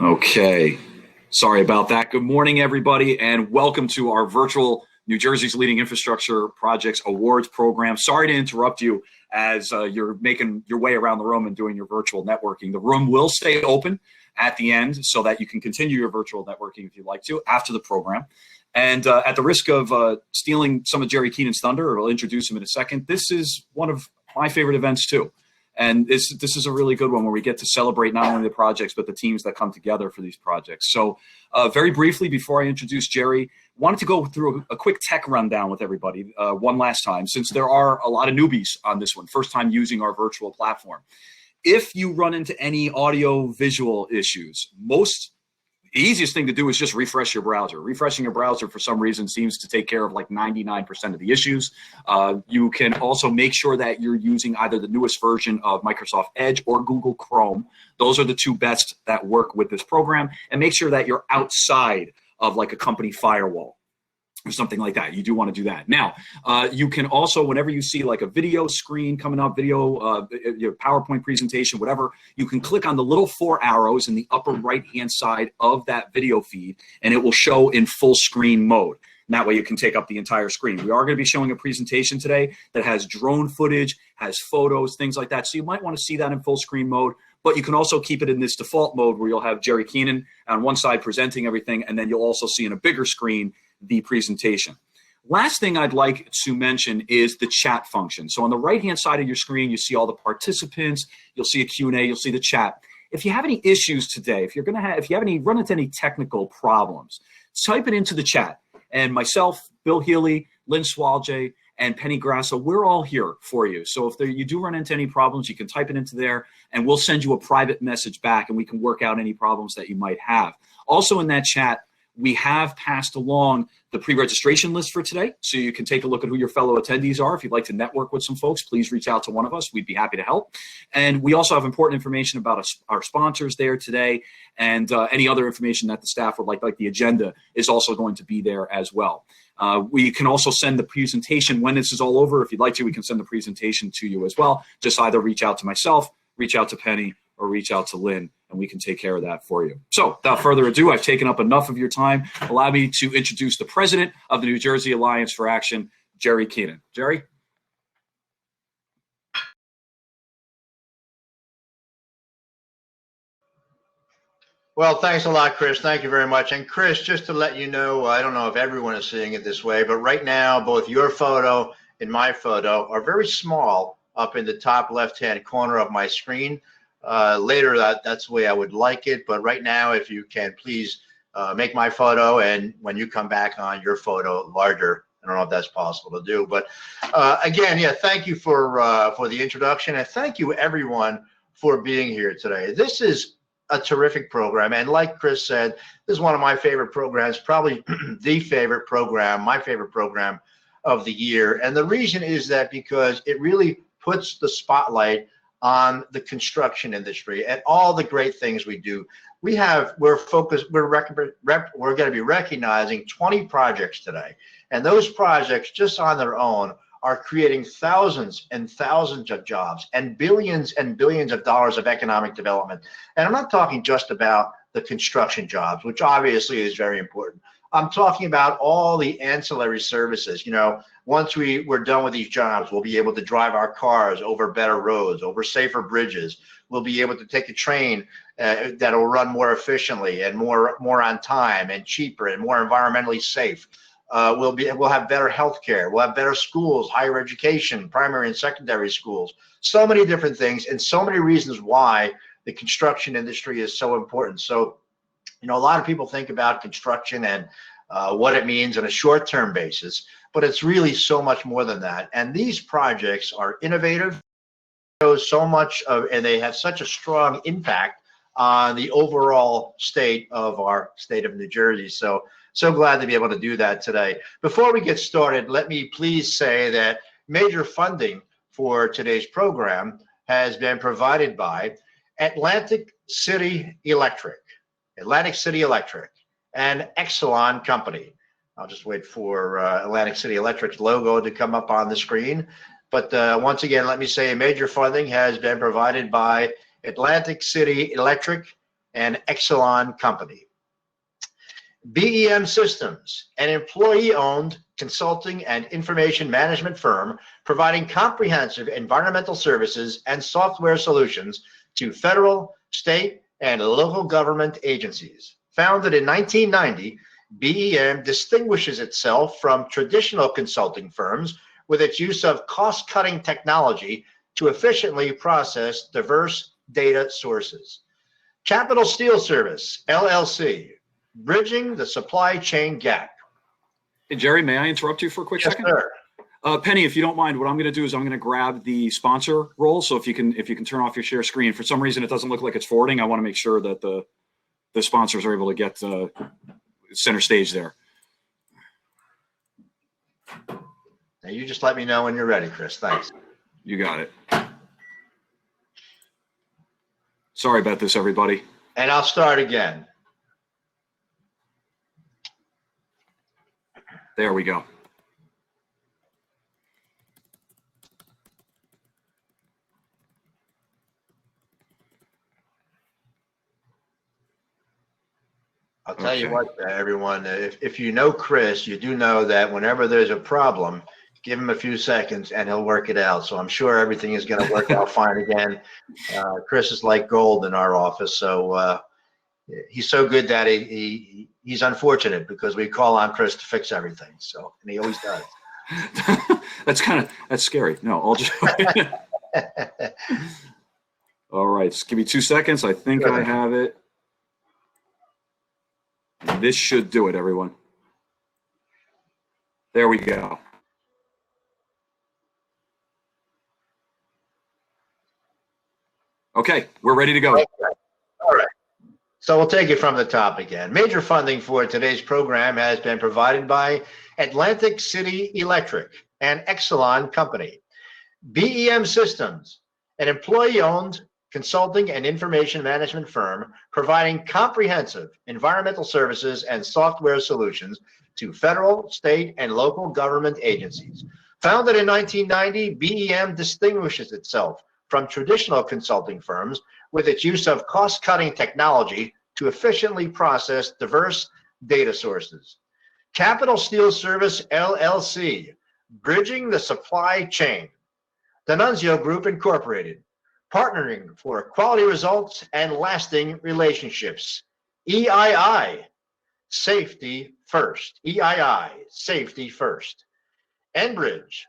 Okay, sorry about that. Good morning, everybody, and welcome to our virtual New Jersey's Leading Infrastructure Projects Awards program. Sorry to interrupt you as you're making your way around the room and doing your virtual networking. The room will stay open at the end so that you can continue your virtual networking if you'd like to after the program. And at the risk of stealing some of Jerry Keenan's thunder, or I'll introduce him in a second, this is one of my favorite events too. And this is a really good one where we get to celebrate not only the projects, but the teams that come together for these projects. So very briefly, before I introduce Jerry, wanted to go through a quick tech rundown with everybody one last time, since there are a lot of newbies on this one, first time using our virtual platform. If you run into any audio visual issues, the easiest thing to do is just refresh your browser. Refreshing your browser for some reason seems to take care of like 99% of the issues. You can also make sure that you're using either the newest version of Microsoft Edge or Google Chrome. Those are the two best that work with this program. And make sure that you're outside of like a company firewall or something like that. You do want to do that. Now, you can also, whenever you see like a video screen coming up, your PowerPoint presentation, whatever, you can click on the little 4 arrows in the upper right-hand side of that video feed, and it will show in full screen mode. And that way you can take up the entire screen. We are going to be showing a presentation today that has drone footage, has photos, things like that. So you might want to see that in full screen mode. But you can also keep it in this default mode where you'll have Jerry Keenan on one side presenting everything, and then you'll also see in a bigger screen the presentation. Last thing I'd like to mention is the chat function. So on the right-hand side of your screen, you see all the participants, you'll see a Q&A, you'll see the chat. If you have any issues today, if you run into any technical problems, type it into the chat. And myself, Bill Healy, Lynn Swalje, and Penny Grasso, we're all here for you. So if you do run into any problems, you can type it into there, and we'll send you a private message back, and we can work out any problems that you might have. Also in that chat, we have passed along the pre-registration list for today, so you can take a look at who your fellow attendees are. If you'd like to network with some folks, please reach out to one of us. We'd be happy to help. And we also have important information about our sponsors there today, and any other information that the staff would like the agenda is also going to be there as well. We can also send the presentation when this is all over. If you'd like to, we can send the presentation to you as well. Just either reach out to myself, reach out to Penny, or reach out to Lynn, and we can take care of that for you. So without further ado, I've taken up enough of your time. Allow me to introduce the president of the New Jersey Alliance for Action, Jerry Keenan. Jerry? Well, thanks a lot, Chris. Thank you very much. And Chris, just to let you know, I don't know if everyone is seeing it this way, but right now, both your photo and my photo are very small up in the top left-hand corner of my screen. Later, that's the way I would like it. But right now, if you can, please make my photo, and when you come back on, your photo larger. I don't know if that's possible to do. But again, yeah, thank you for the introduction. And thank you, everyone, for being here today. This is a terrific program. And like Chris said, this is one of my favorite programs, probably the favorite program, my favorite program of the year. And the reason is that because it really puts the spotlight on the construction industry and all the great things we do. We're focused, we're going to be recognizing 20 projects today. And those projects just on their own are creating thousands and thousands of jobs and billions of dollars of economic development. And I'm not talking just about the construction jobs, which obviously is very important. I'm talking about all the ancillary services. You know, once we're done with these jobs, we'll be able to drive our cars over better roads, over safer bridges. We'll be able to take a train that'll run more efficiently and more on time and cheaper and more environmentally safe. We'll have better health care. We'll have better schools, higher education, primary and secondary schools. So many different things and so many reasons why the construction industry is so important. So, you know, a lot of people think about construction and what it means on a short-term basis, but it's really so much more than that. And these projects are innovative, so much of, and they have such a strong impact on the overall state of our state of New Jersey. So glad to be able to do that today. Before we get started, let me please say that major funding for today's program has been provided by Atlantic City Electric, and Exelon Company. I'll just wait for Atlantic City Electric's logo to come up on the screen. But once again, let me say major funding has been provided by Atlantic City Electric and Exelon Company. BEM Systems, an employee-owned consulting and information management firm providing comprehensive environmental services and software solutions to federal, state, and local government agencies. Founded in 1990, BEM distinguishes itself from traditional consulting firms with its use of cost-cutting technology to efficiently process diverse data sources. Capital Steel Service, LLC, bridging the supply chain gap. Hey, Jerry, may I interrupt you for a quick second? Sir. Penny, if you don't mind, what I'm going to do is I'm going to grab the sponsor role. So if you can turn off your share screen. For some reason, it doesn't look like it's forwarding. I want to make sure that the sponsors are able to get center stage there. Now you just let me know when you're ready, Chris. Thanks. You got it. Sorry about this, everybody. And I'll start again. There we go. I'll tell you what, everyone, if you know Chris, you do know that whenever there's a problem, give him a few seconds and he'll work it out. So I'm sure everything is going to work out fine again. Chris is like gold in our office. So he's so good that he's unfortunate because we call on Chris to fix everything. So, and he always does. That's scary. No, I'll just. All right, just give me 2 seconds. I think I have it. This should do it, everyone. There we go. Okay, we're ready to go. Okay. All right. So we'll take it from the top again. Major funding for today's program has been provided by Atlantic City Electric and Exelon Company. BEM Systems, an employee-owned consulting and information management firm providing comprehensive environmental services and software solutions to federal, state, and local government agencies. Founded in 1990, BEM distinguishes itself from traditional consulting firms with its use of cost-cutting technology to efficiently process diverse data sources. Capital Steel Service, LLC, bridging the supply chain. D'Annunzio Group, Incorporated, partnering for quality results and lasting relationships. EII, safety first. EII, safety first. Enbridge,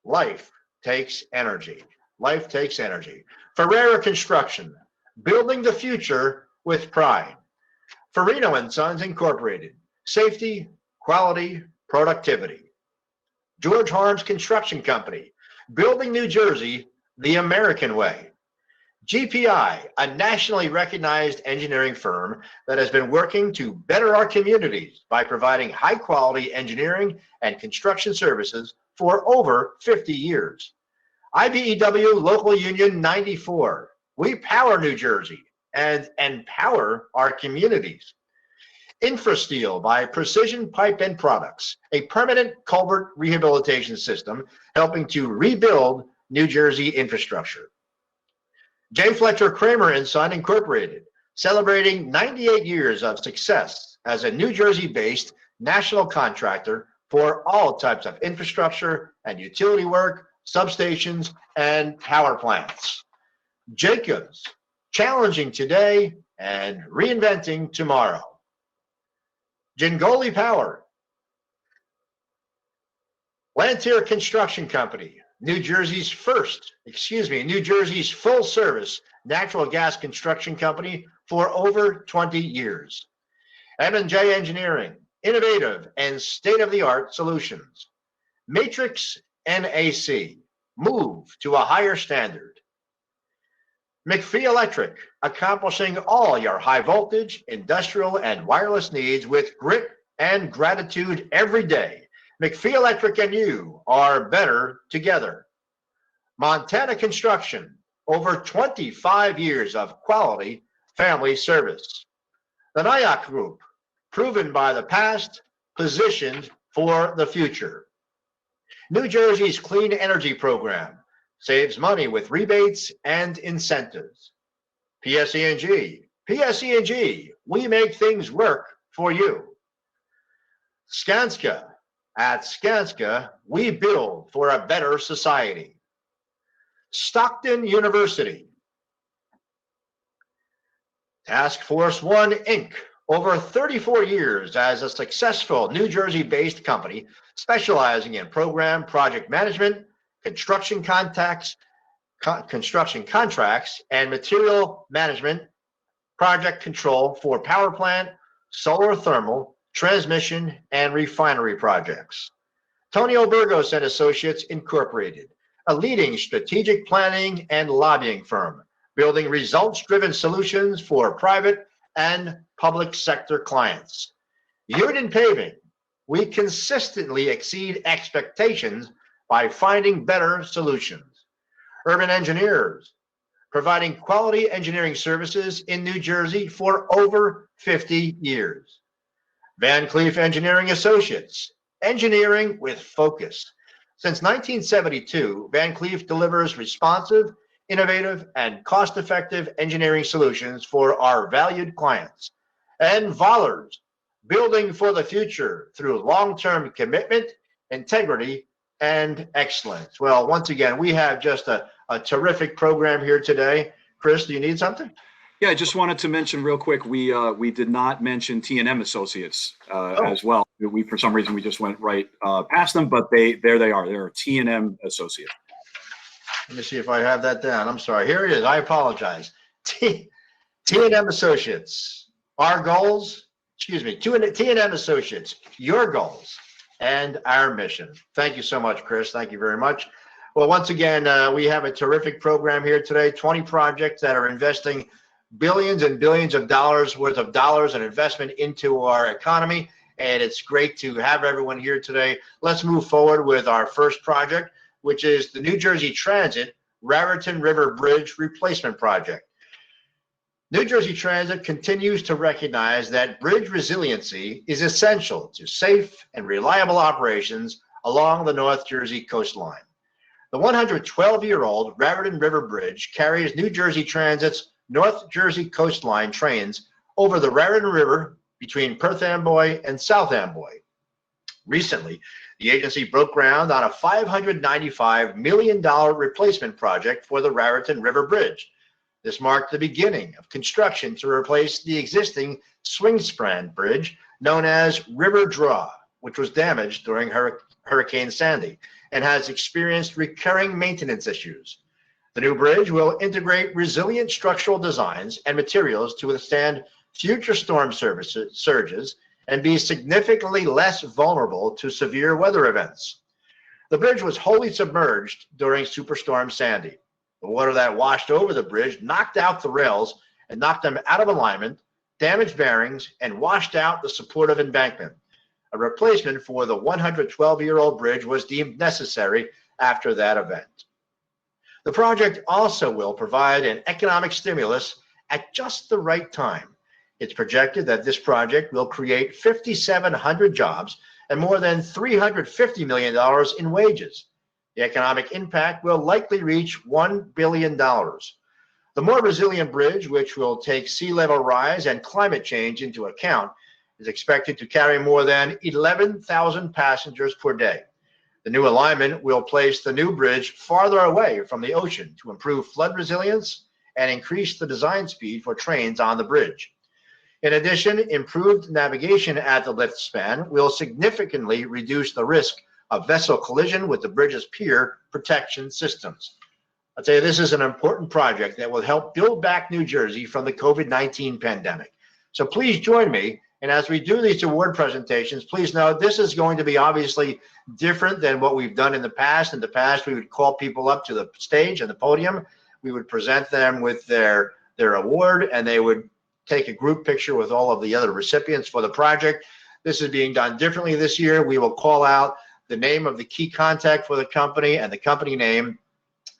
life takes energy. Life takes energy. Ferreira Construction, building the future with pride. Farino and Sons Incorporated, safety, quality, productivity. George Harms Construction Company, building New Jersey the American way. GPI, a nationally recognized engineering firm that has been working to better our communities by providing high quality engineering and construction services for over 50 years. IBEW Local Union 94, we power New Jersey and empower our communities. Infrasteel by Precision Pipe and Products, a permanent culvert rehabilitation system helping to rebuild New Jersey infrastructure. J. Fletcher Kramer and Son Incorporated, celebrating 98 years of success as a New Jersey-based national contractor for all types of infrastructure and utility work, substations, and power plants. Jacobs, challenging today and reinventing tomorrow. Jingoli Power. Lantier Construction Company, New Jersey's full service natural gas construction company for over 20 years. M&J Engineering, innovative and state-of-the-art solutions. Matrix NAC, move to a higher standard. McPhee Electric, accomplishing all your high voltage, industrial, and wireless needs with grit and gratitude every day. McPhee Electric and you are better together. Montana Construction, over 25 years of quality family service. The Njdot Group, proven by the past, positioned for the future. New Jersey's clean energy program saves money with rebates and incentives. PSE&G, PSE&G, we make things work for you. Skanska, at Skanska, we build for a better society. Stockton University. Task Force One, Inc., over 34 years as a successful New Jersey-based company specializing in program project management, construction contracts, and material management, project control for power plant, solar thermal, transmission, and refinery projects. Tonio Burgos and Associates Incorporated, a leading strategic planning and lobbying firm, building results-driven solutions for private and public sector clients. Unit Paving, we consistently exceed expectations by finding better solutions. Urban Engineers, providing quality engineering services in New Jersey for over 50 years. Van Cleef Engineering Associates, engineering with focus. Since 1972, Van Cleef delivers responsive, innovative, and cost-effective engineering solutions for our valued clients. And Vollers, building for the future through long-term commitment, integrity, and excellence. Well, once again, we have just a terrific program here today. Chris, do you need something? Yeah, I just wanted to mention real quick, we did not mention Tnm Associates as well. We, for some reason, we just went right past them, but there they are. They're Tnm Associates. Let me see if I have that down. I'm sorry. Here it is. I apologize. Tnm Associates, our goals, Tnm Associates, your goals and our mission. Thank you so much, Chris. Thank you very much. Well, once again, we have a terrific program here today, 20 projects that are investing billions and billions of dollars worth of dollars and investment into our economy. And it's great to have everyone here today. Let's move forward with our first project, which is the New Jersey Transit Raritan River Bridge Replacement Project. New Jersey Transit continues to recognize that bridge resiliency is essential to safe and reliable operations along the North Jersey coastline. The 112-year-old Raritan River Bridge carries New Jersey Transit's North Jersey coastline trains over the Raritan River between Perth Amboy and South Amboy. Recently, the agency broke ground on a $595 million replacement project for the Raritan River Bridge. This marked the beginning of construction to replace the existing swing span bridge known as River Draw, which was damaged during Hurricane Sandy and has experienced recurring maintenance issues. The new bridge will integrate resilient structural designs and materials to withstand future storm surges and be significantly less vulnerable to severe weather events. The bridge was wholly submerged during Superstorm Sandy. The water that washed over the bridge knocked out the rails and knocked them out of alignment, damaged bearings, and washed out the supportive embankment. A replacement for the 112-year-old bridge was deemed necessary after that event. The project also will provide an economic stimulus at just the right time. It's projected that this project will create 5,700 jobs and more than $350 million in wages. The economic impact will likely reach $1 billion. The more resilient bridge, which will take sea level rise and climate change into account, is expected to carry more than 11,000 passengers per day. The new alignment will place the new bridge farther away from the ocean to improve flood resilience and increase the design speed for trains on the bridge. In addition, improved navigation at the lift span will significantly reduce the risk of vessel collision with the bridge's pier protection systems. I'll tell you, this is an important project that will help build back New Jersey from the COVID-19 pandemic. So please join me. And as we do these award presentations, please know this is going to be obviously different than what we've done in the past. In the past, we would call people up to the stage and the podium. We would present them with their award, and they would take a group picture with all of the other recipients for the project. This is being done differently this year. We will call out the name of the key contact for the company and the company name.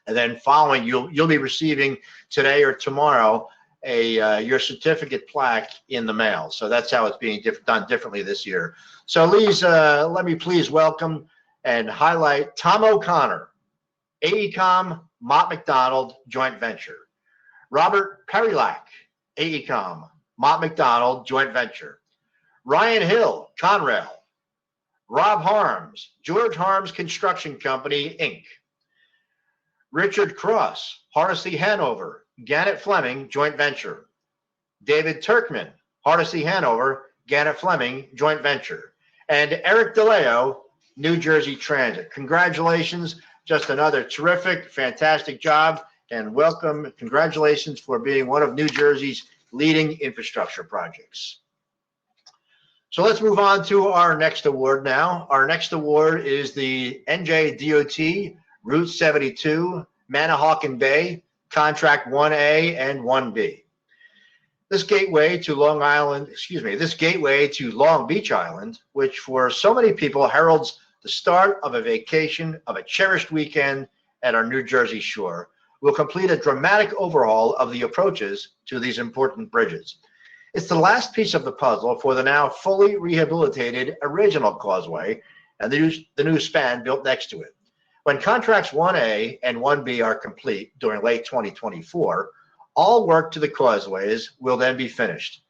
And then following, you'll be receiving today or tomorrow your certificate plaque in the mail. So that's how it's being done differently this year. So Lise, let me please welcome and highlight Tom O'Connor, AECOM Mott McDonald joint venture. Robert Perilak, AECOM, Mott McDonald joint venture. Ryan Hill, Conrail. Rob Harms, George Harms Construction Company, Inc. Richard Cross, Hardesty Hanover, Gannett Fleming joint venture. David Turkman, Hardesty Hanover, Gannett Fleming joint venture. And Eric DeLeo, New Jersey Transit. Congratulations. Just another terrific, fantastic job, and welcome. Congratulations for being one of New Jersey's leading infrastructure projects. So let's move on to our next award now. Our next award is the NJDOT Route 72, Manahawkin Bay, Contract 1A and 1B. This gateway to this gateway to Long Beach Island, which for so many people heralds the start of a vacation of a cherished weekend at our New Jersey shore, will complete a dramatic overhaul of the approaches to these important bridges. It's the last piece of the puzzle for the now fully rehabilitated original causeway and the new span built next to it. When contracts 1A and 1B are complete during late 2024, all work to the causeways will then be finished.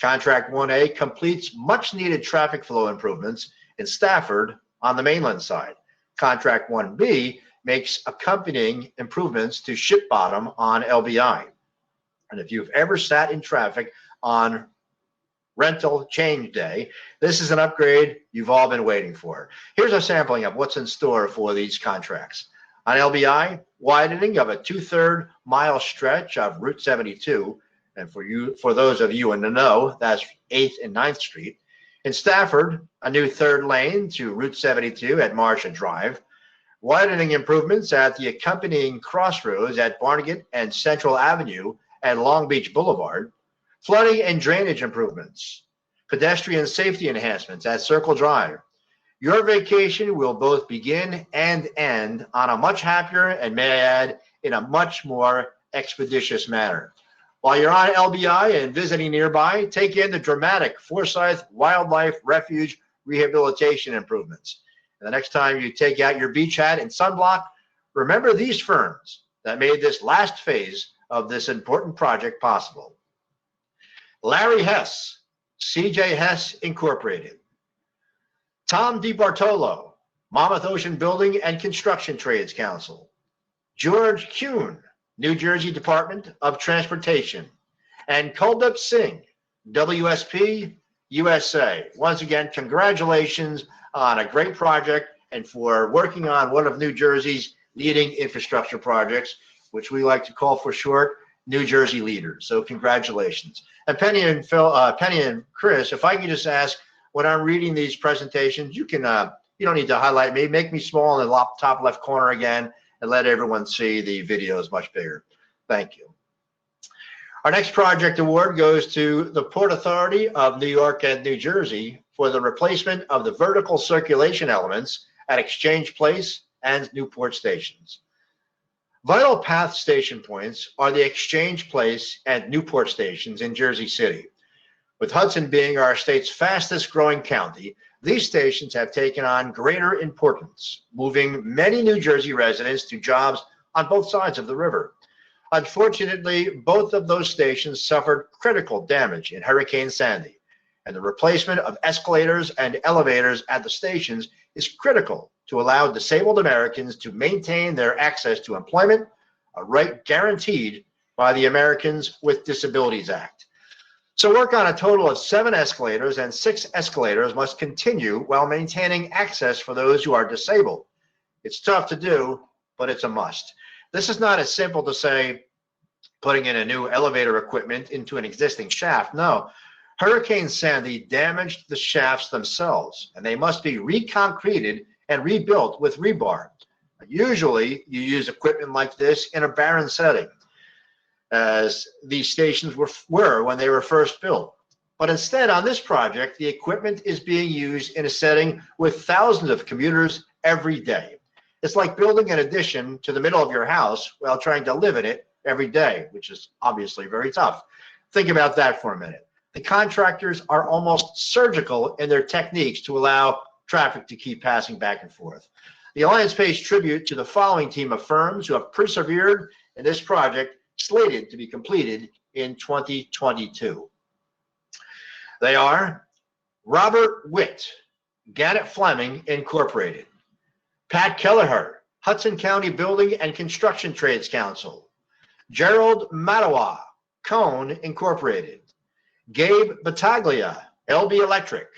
Contract 1A completes much needed traffic flow improvements in Stafford on the mainland side. Contract 1B makes accompanying improvements to Ship Bottom on LBI. And if you've ever sat in traffic on rental change day, this is an upgrade you've all been waiting for. Here's a sampling of what's in store for these contracts. On LBI, widening of a 2/3 mile stretch of Route 72, and for those of you in the know, that's 8th and 9th Street. In Stafford, a new 3rd lane to Route 72 at Marcia Drive. Widening improvements at the accompanying crossroads at Barnegat and Central Avenue and Long Beach Boulevard. Flooding and drainage improvements. Pedestrian safety enhancements at Circle Drive. Your vacation will both begin and end on a much happier and, may I add, in a much more expeditious manner. While you're on LBI and visiting nearby, take in the dramatic Forsyth Wildlife Refuge rehabilitation improvements. And the next time you take out your beach hat and sunblock, remember these firms that made this last phase of this important project possible. Larry Hess, CJ Hess Incorporated. Tom DiBartolo, Monmouth Ocean Building and Construction Trades Council. George Kuhn, New Jersey Department of Transportation. And Kuldip Singh, WSP USA. Once again, congratulations on a great project and for working on one of New Jersey's leading infrastructure projects, which we like to call for short, New Jersey Leaders. So congratulations. And Penny and Chris, if I can just ask, when I'm reading these presentations, you can you don't need to highlight me. Make me small in the top left corner again and let everyone see the videos much bigger. Thank you. Our next project award goes to the Port Authority of New York and New Jersey for the replacement of the vertical circulation elements at Exchange Place and Newport stations. Vital path station points are the Exchange Place and Newport stations in Jersey City. With Hudson being our state's fastest growing county, these stations have taken on greater importance, moving many New Jersey residents to jobs on both sides of the river. Unfortunately, both of those stations suffered critical damage in Hurricane Sandy, and the replacement of escalators and elevators at the stations is critical to allow disabled Americans to maintain their access to employment, a right guaranteed by the Americans with Disabilities Act. So work on a total of 7 escalators and 6 escalators must continue while maintaining access for those who are disabled. It's tough to do, but it's a must. This is not as simple to say putting in a new elevator equipment into an existing shaft. No, Hurricane Sandy damaged the shafts themselves, and they must be reconcreted and rebuilt with rebar. Usually, you use equipment like this in a barren setting, as these stations were when they were first built. But instead, on this project, the equipment is being used in a setting with thousands of commuters every day. It's like building an addition to the middle of your house while trying to live in it every day, which is obviously very tough. Think about that for a minute. The contractors are almost surgical in their techniques to allow traffic to keep passing back and forth. The Alliance pays tribute to the following team of firms who have persevered in this project, slated to be completed in 2022. They are Robert Witt, Gannett Fleming Incorporated, Pat Kelleher, Hudson County Building and Construction Trades Council, Gerald Madawa, Cone Incorporated, Gabe Battaglia, LB Electric,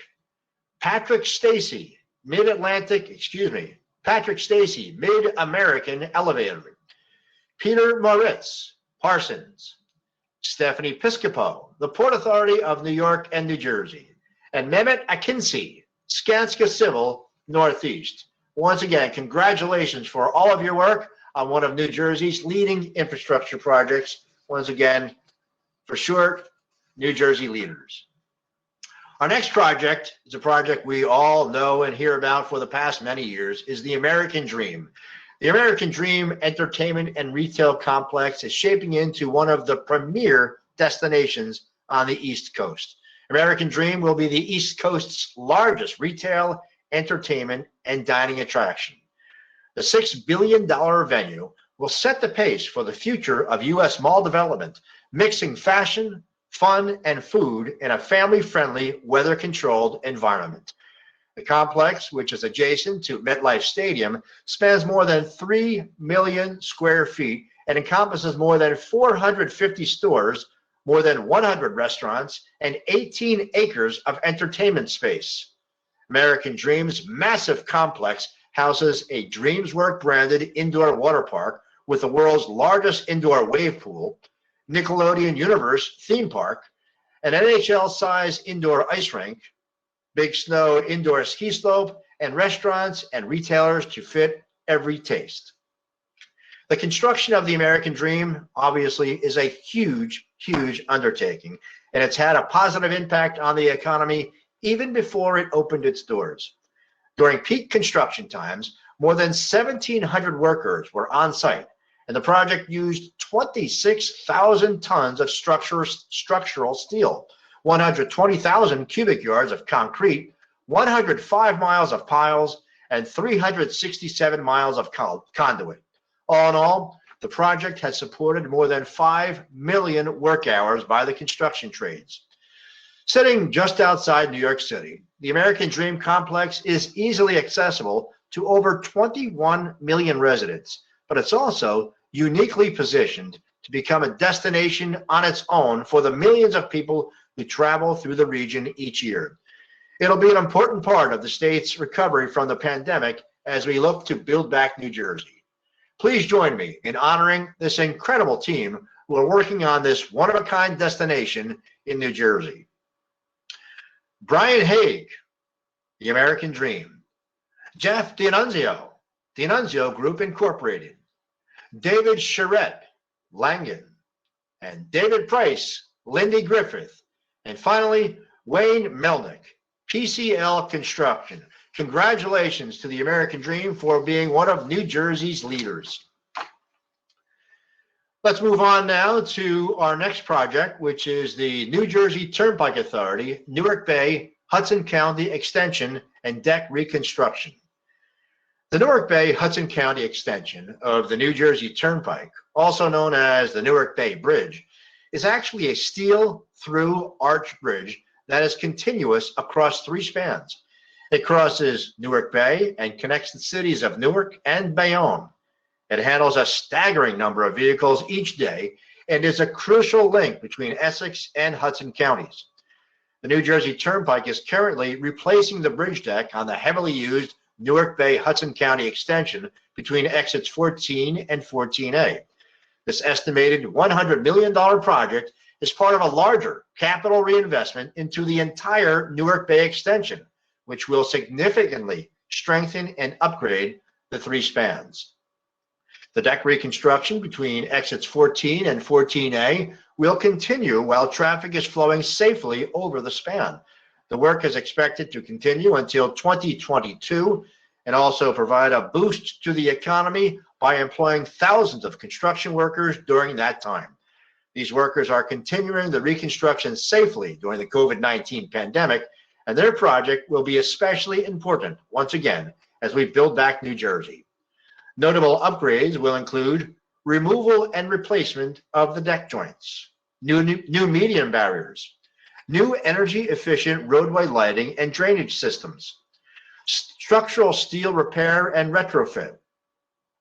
Patrick Stacy, Mid-American Elevator, Peter Moritz, Parsons, Stephanie Piscopo, the Port Authority of New York and New Jersey, and Mehmet Akinci, Skanska Civil, Northeast. Once again, congratulations for all of your work on one of New Jersey's leading infrastructure projects. Once again, for short, New Jersey Leaders. Our next project is a project we all know and hear about for the past many years, is the American Dream. The American Dream Entertainment and Retail Complex is shaping into one of the premier destinations on the East Coast. American Dream will be the East Coast's largest retail, entertainment, and dining attraction. The $6 billion venue will set the pace for the future of U.S. mall development, mixing fashion, fun, and food in a family-friendly, weather-controlled environment. The complex, which is adjacent to MetLife Stadium, spans more than 3 million square feet and encompasses more than 450 stores, more than 100 restaurants, and 18 acres of entertainment space. American Dream's massive complex houses a DreamsWorks branded indoor water park with the world's largest indoor wave pool, Nickelodeon Universe theme park, an NHL-sized indoor ice rink, Big Snow indoor ski slope, and restaurants and retailers to fit every taste. The construction of the American Dream, obviously, is a huge, huge undertaking, and it's had a positive impact on the economy even before it opened its doors. During peak construction times, more than 1,700 workers were on site, and the project used 26,000 tons of structural steel, 120,000 cubic yards of concrete, 105 miles of piles, and 367 miles of conduit. All in all, the project has supported more than 5 million work hours by the construction trades. Sitting just outside New York City, the American Dream Complex is easily accessible to over 21 million residents, but it's also uniquely positioned to become a destination on its own for the millions of people who travel through the region each year. It'll be an important part of the state's recovery from the pandemic as we look to build back New Jersey. Please join me in honoring this incredible team who are working on this one-of-a-kind destination in New Jersey. Brian Haig, the American Dream. Jeff D'Annunzio, D'Annunzio Group Incorporated. David Charette, Langen. And David Price, Lindy Griffith. And finally, Wayne Melnick, PCL Construction. Congratulations to the American Dream for being one of New Jersey's leaders. Let's move on now to our next project, which is the New Jersey Turnpike Authority, Newark Bay, Hudson County Extension, and Deck Reconstruction. The Newark Bay Hudson County Extension of the New Jersey Turnpike, also known as the Newark Bay Bridge, is actually a steel-through arch bridge that is continuous across 3 spans. It crosses Newark Bay and connects the cities of Newark and Bayonne. It handles a staggering number of vehicles each day and is a crucial link between Essex and Hudson counties. The New Jersey Turnpike is currently replacing the bridge deck on the heavily used Newark Bay Hudson County extension between exits 14 and 14A. This estimated $100 million project is part of a larger capital reinvestment into the entire Newark Bay extension, which will significantly strengthen and upgrade the 3 spans. The deck reconstruction between exits 14 and 14A will continue while traffic is flowing safely over the span. The work is expected to continue until 2022 and also provide a boost to the economy by employing thousands of construction workers during that time. These workers are continuing the reconstruction safely during the COVID-19 pandemic, and their project will be especially important once again as we build back New Jersey. Notable upgrades will include removal and replacement of the deck joints, new median barriers, new energy-efficient roadway lighting and drainage systems, structural steel repair and retrofit,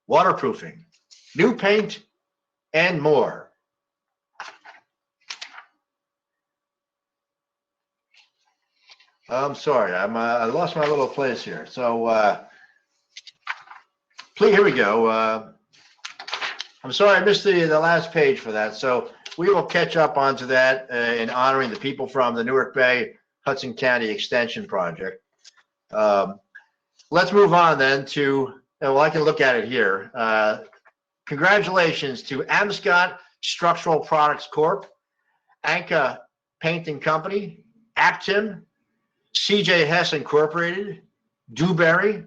waterproofing, new paint, and more. I'm sorry, I lost my little place here. So please, here we go. I'm sorry I missed the last page for that. So we will catch up onto that in honoring the people from the Newark Bay Hudson County Extension Project. Let's move on then to, well, I can look at it here. Congratulations to Amscott Structural Products Corp., Anka Painting Company, Aptim, CJ Hess Incorporated, Dewberry,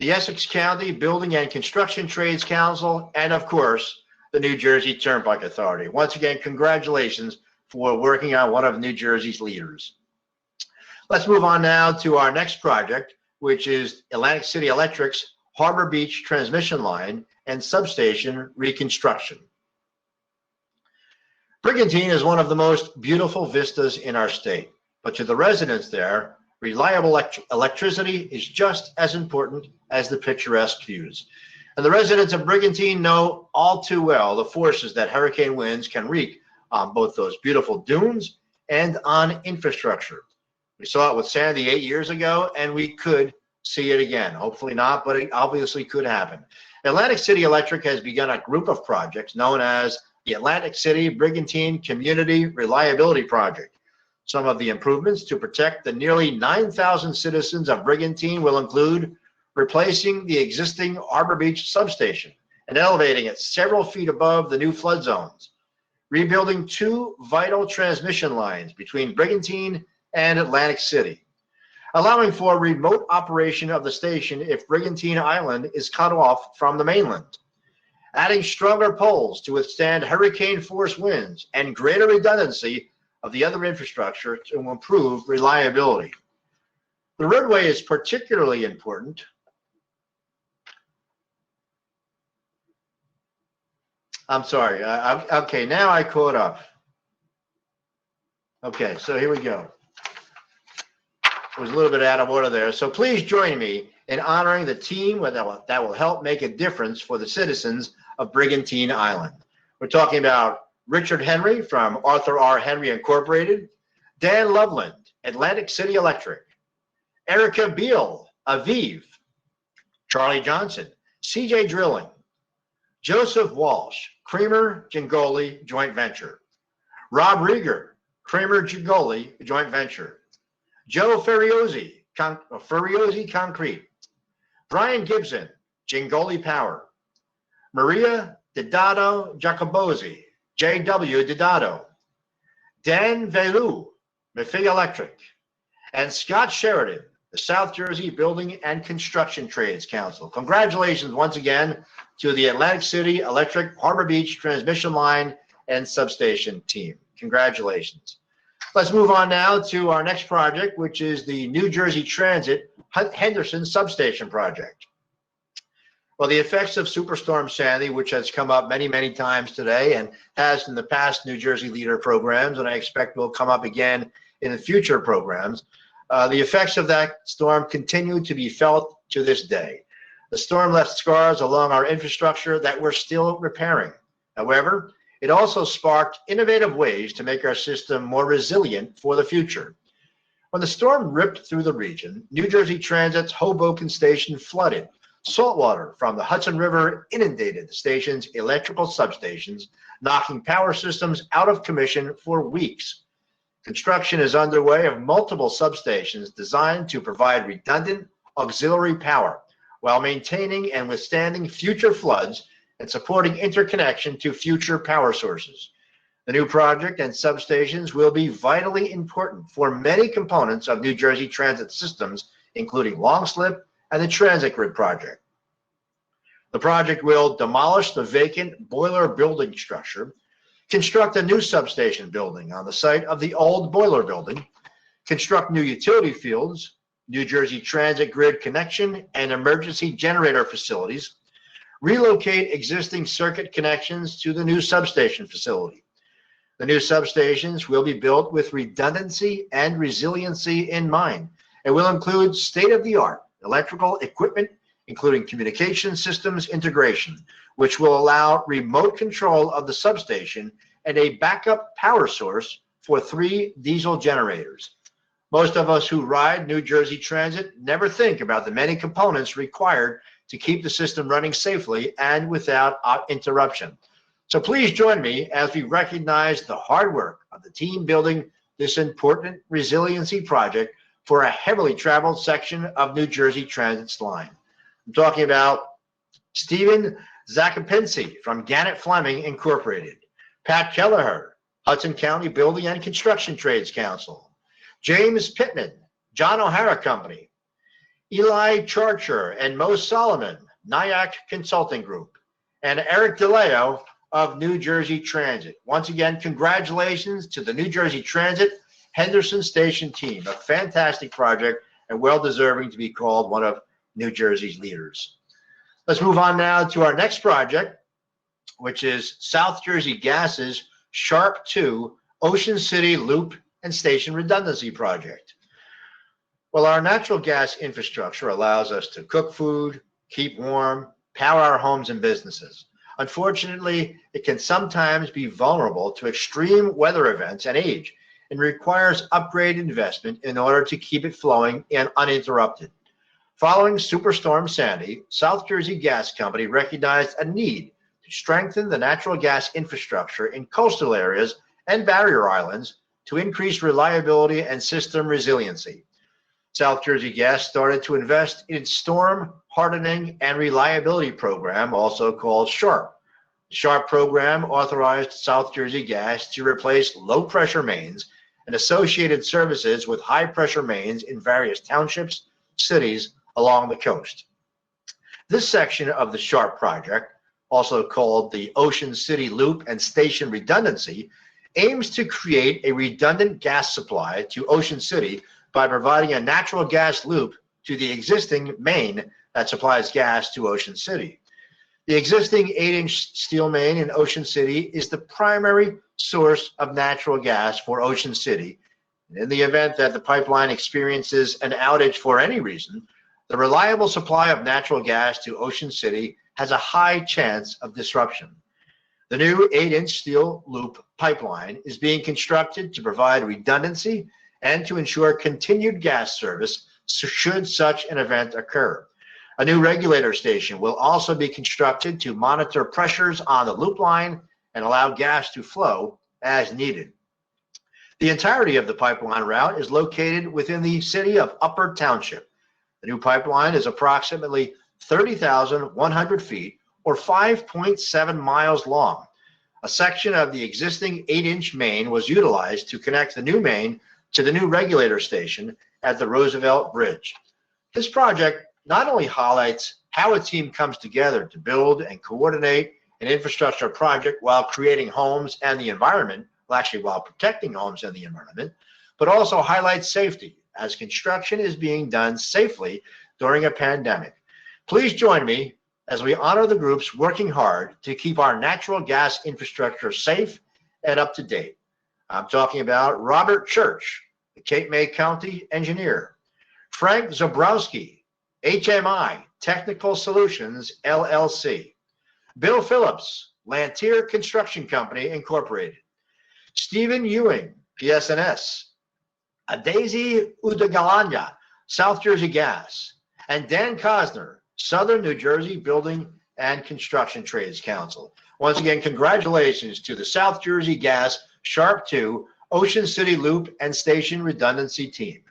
the Essex County Building and Construction Trades Council, and of course, the New Jersey Turnpike Authority. Once again, congratulations for working on one of New Jersey's leaders. Let's move on now to our next project, which is Atlantic City Electric's Harbor Beach Transmission Line and Substation Reconstruction. Brigantine is one of the most beautiful vistas in our state, but to the residents there, reliable electricity is just as important as the picturesque views. And the residents of Brigantine know all too well the forces that hurricane winds can wreak on both those beautiful dunes and on infrastructure. We saw it with Sandy 8 years ago, and we could see it again. Hopefully not, but it obviously could happen. Atlantic City Electric has begun a group of projects known as the Atlantic City Brigantine Community Reliability Project. Some of the improvements to protect the nearly 9,000 citizens of Brigantine will include replacing the existing Harbor Beach substation and elevating it several feet above the new flood zones, rebuilding 2 vital transmission lines between Brigantine and Atlantic City, allowing for remote operation of the station if Brigantine Island is cut off from the mainland, adding stronger poles to withstand hurricane-force winds and greater redundancy of the other infrastructure to improve reliability. The roadway is particularly important. I'm sorry. Okay, now I caught up. Okay, so here we go. It was a little bit out of order there. So please join me in honoring the team that will help make a difference for the citizens of Brigantine Island. We're talking about Richard Henry from Arthur R. Henry Incorporated, Dan Loveland, Atlantic City Electric, Erica Beal, Aviv, Charlie Johnson, CJ Drilling, Joseph Walsh, Kramer Gingoli Joint Venture, Rob Rieger, Kramer Gingoli Joint Venture, Joe Ferriozzi, Ferriozzi Concrete, Brian Gibson, Gingoli Power, Maria Didato Jacobozzi, J.W. Didato, Dan Velu, Maffei Electric, and Scott Sheridan, the South Jersey Building and Construction Trades Council. Congratulations once again to the Atlantic City Electric Harbor Beach Transmission Line and Substation team. Congratulations. Let's move on now to our next project, which is the New Jersey Transit Henderson Substation Project. Well, the effects of Superstorm Sandy, which has come up many, many times today and has in the past New Jersey Leader programs, and I expect will come up again in the future programs, the effects of that storm continue to be felt to this day. The storm left scars along our infrastructure that we're still repairing. However, it also sparked innovative ways to make our system more resilient for the future. When the storm ripped through the region, New Jersey Transit's Hoboken station flooded. Saltwater from the Hudson River inundated the station's electrical substations, knocking power systems out of commission for weeks. Construction is underway of multiple substations designed to provide redundant auxiliary power while maintaining and withstanding future floods and supporting interconnection to future power sources. The new project and substations will be vitally important for many components of New Jersey Transit systems, including long slip and the Transit Grid project. The project will demolish the vacant boiler building structure, construct a new substation building on the site of the old boiler building, construct new utility fields, New Jersey Transit Grid connection and emergency generator facilities, relocate existing circuit connections to the new substation facility, The new substations will be built with redundancy and resiliency in mind and will include state-of-the-art electrical equipment, including communication systems integration, which will allow remote control of the substation and a backup power source for 3 diesel generators. Most of us who ride New Jersey Transit never think about the many components required to keep the system running safely and without interruption. So please join me as we recognize the hard work of the team building this important resiliency project for a heavily traveled section of New Jersey Transit's line. I'm talking about Stephen Zakopinski from Gannett Fleming Incorporated, Pat Kelleher, Hudson County Building and Construction Trades Council, James Pittman, John O'Hara Company, Eli Charcher and Mo Solomon, Nyack Consulting Group, and Eric DeLeo of New Jersey Transit. Once again, congratulations to the New Jersey Transit Henderson Station team, a fantastic project and well-deserving to be called one of New Jersey's leaders. Let's move on now to our next project, which is South Jersey Gas's Sharp 2 Ocean City Loop and Station Redundancy Project. Well, our natural gas infrastructure allows us to cook food, keep warm, power our homes and businesses. Unfortunately, it can sometimes be vulnerable to extreme weather events and age and requires upgrade investment in order to keep it flowing and uninterrupted. Following Superstorm Sandy, South Jersey Gas Company recognized a need to strengthen the natural gas infrastructure in coastal areas and barrier islands to increase reliability and system resiliency. South Jersey Gas started to invest in its Storm Hardening and Reliability Program, also called SHARP. The SHARP program authorized South Jersey Gas to replace low-pressure mains and associated services with high-pressure mains in various townships, cities along the coast. This section of the SHARP project, also called the Ocean City Loop and Station Redundancy, aims to create a redundant gas supply to Ocean City by providing a natural gas loop to the existing main that supplies gas to Ocean City. The existing 8-inch steel main in Ocean City is the primary source of natural gas for Ocean City. And in the event that the pipeline experiences an outage for any reason, the reliable supply of natural gas to Ocean City has a high chance of disruption. The new 8-inch steel loop pipeline is being constructed to provide redundancy and to ensure continued gas service should such an event occur. A new regulator station will also be constructed to monitor pressures on the loop line and allow gas to flow as needed. The entirety of the pipeline route is located within the city of Upper Township. The new pipeline is approximately 30,100 feet or 5.7 miles long. A section of the existing 8-inch main was utilized to connect the new main to the new regulator station at the Roosevelt Bridge. This project not only highlights how a team comes together to build and coordinate an infrastructure project while creating homes and the environment, well, actually while protecting homes and the environment, but also highlights safety as construction is being done safely during a pandemic. Please join me as we honor the groups working hard to keep our natural gas infrastructure safe and up to date. I'm talking about Robert Church, the Cape May County engineer, Frank Zabrowski, HMI Technical Solutions, LLC, Bill Phillips, Lantier Construction Company, Incorporated, Stephen Ewing, PSNS, Daisy Udagalanya, South Jersey Gas, and Dan Cosner, Southern New Jersey Building and Construction Trades Council. Once again, congratulations to the South Jersey Gas Sharp 2 Ocean City Loop and Station Redundancy team.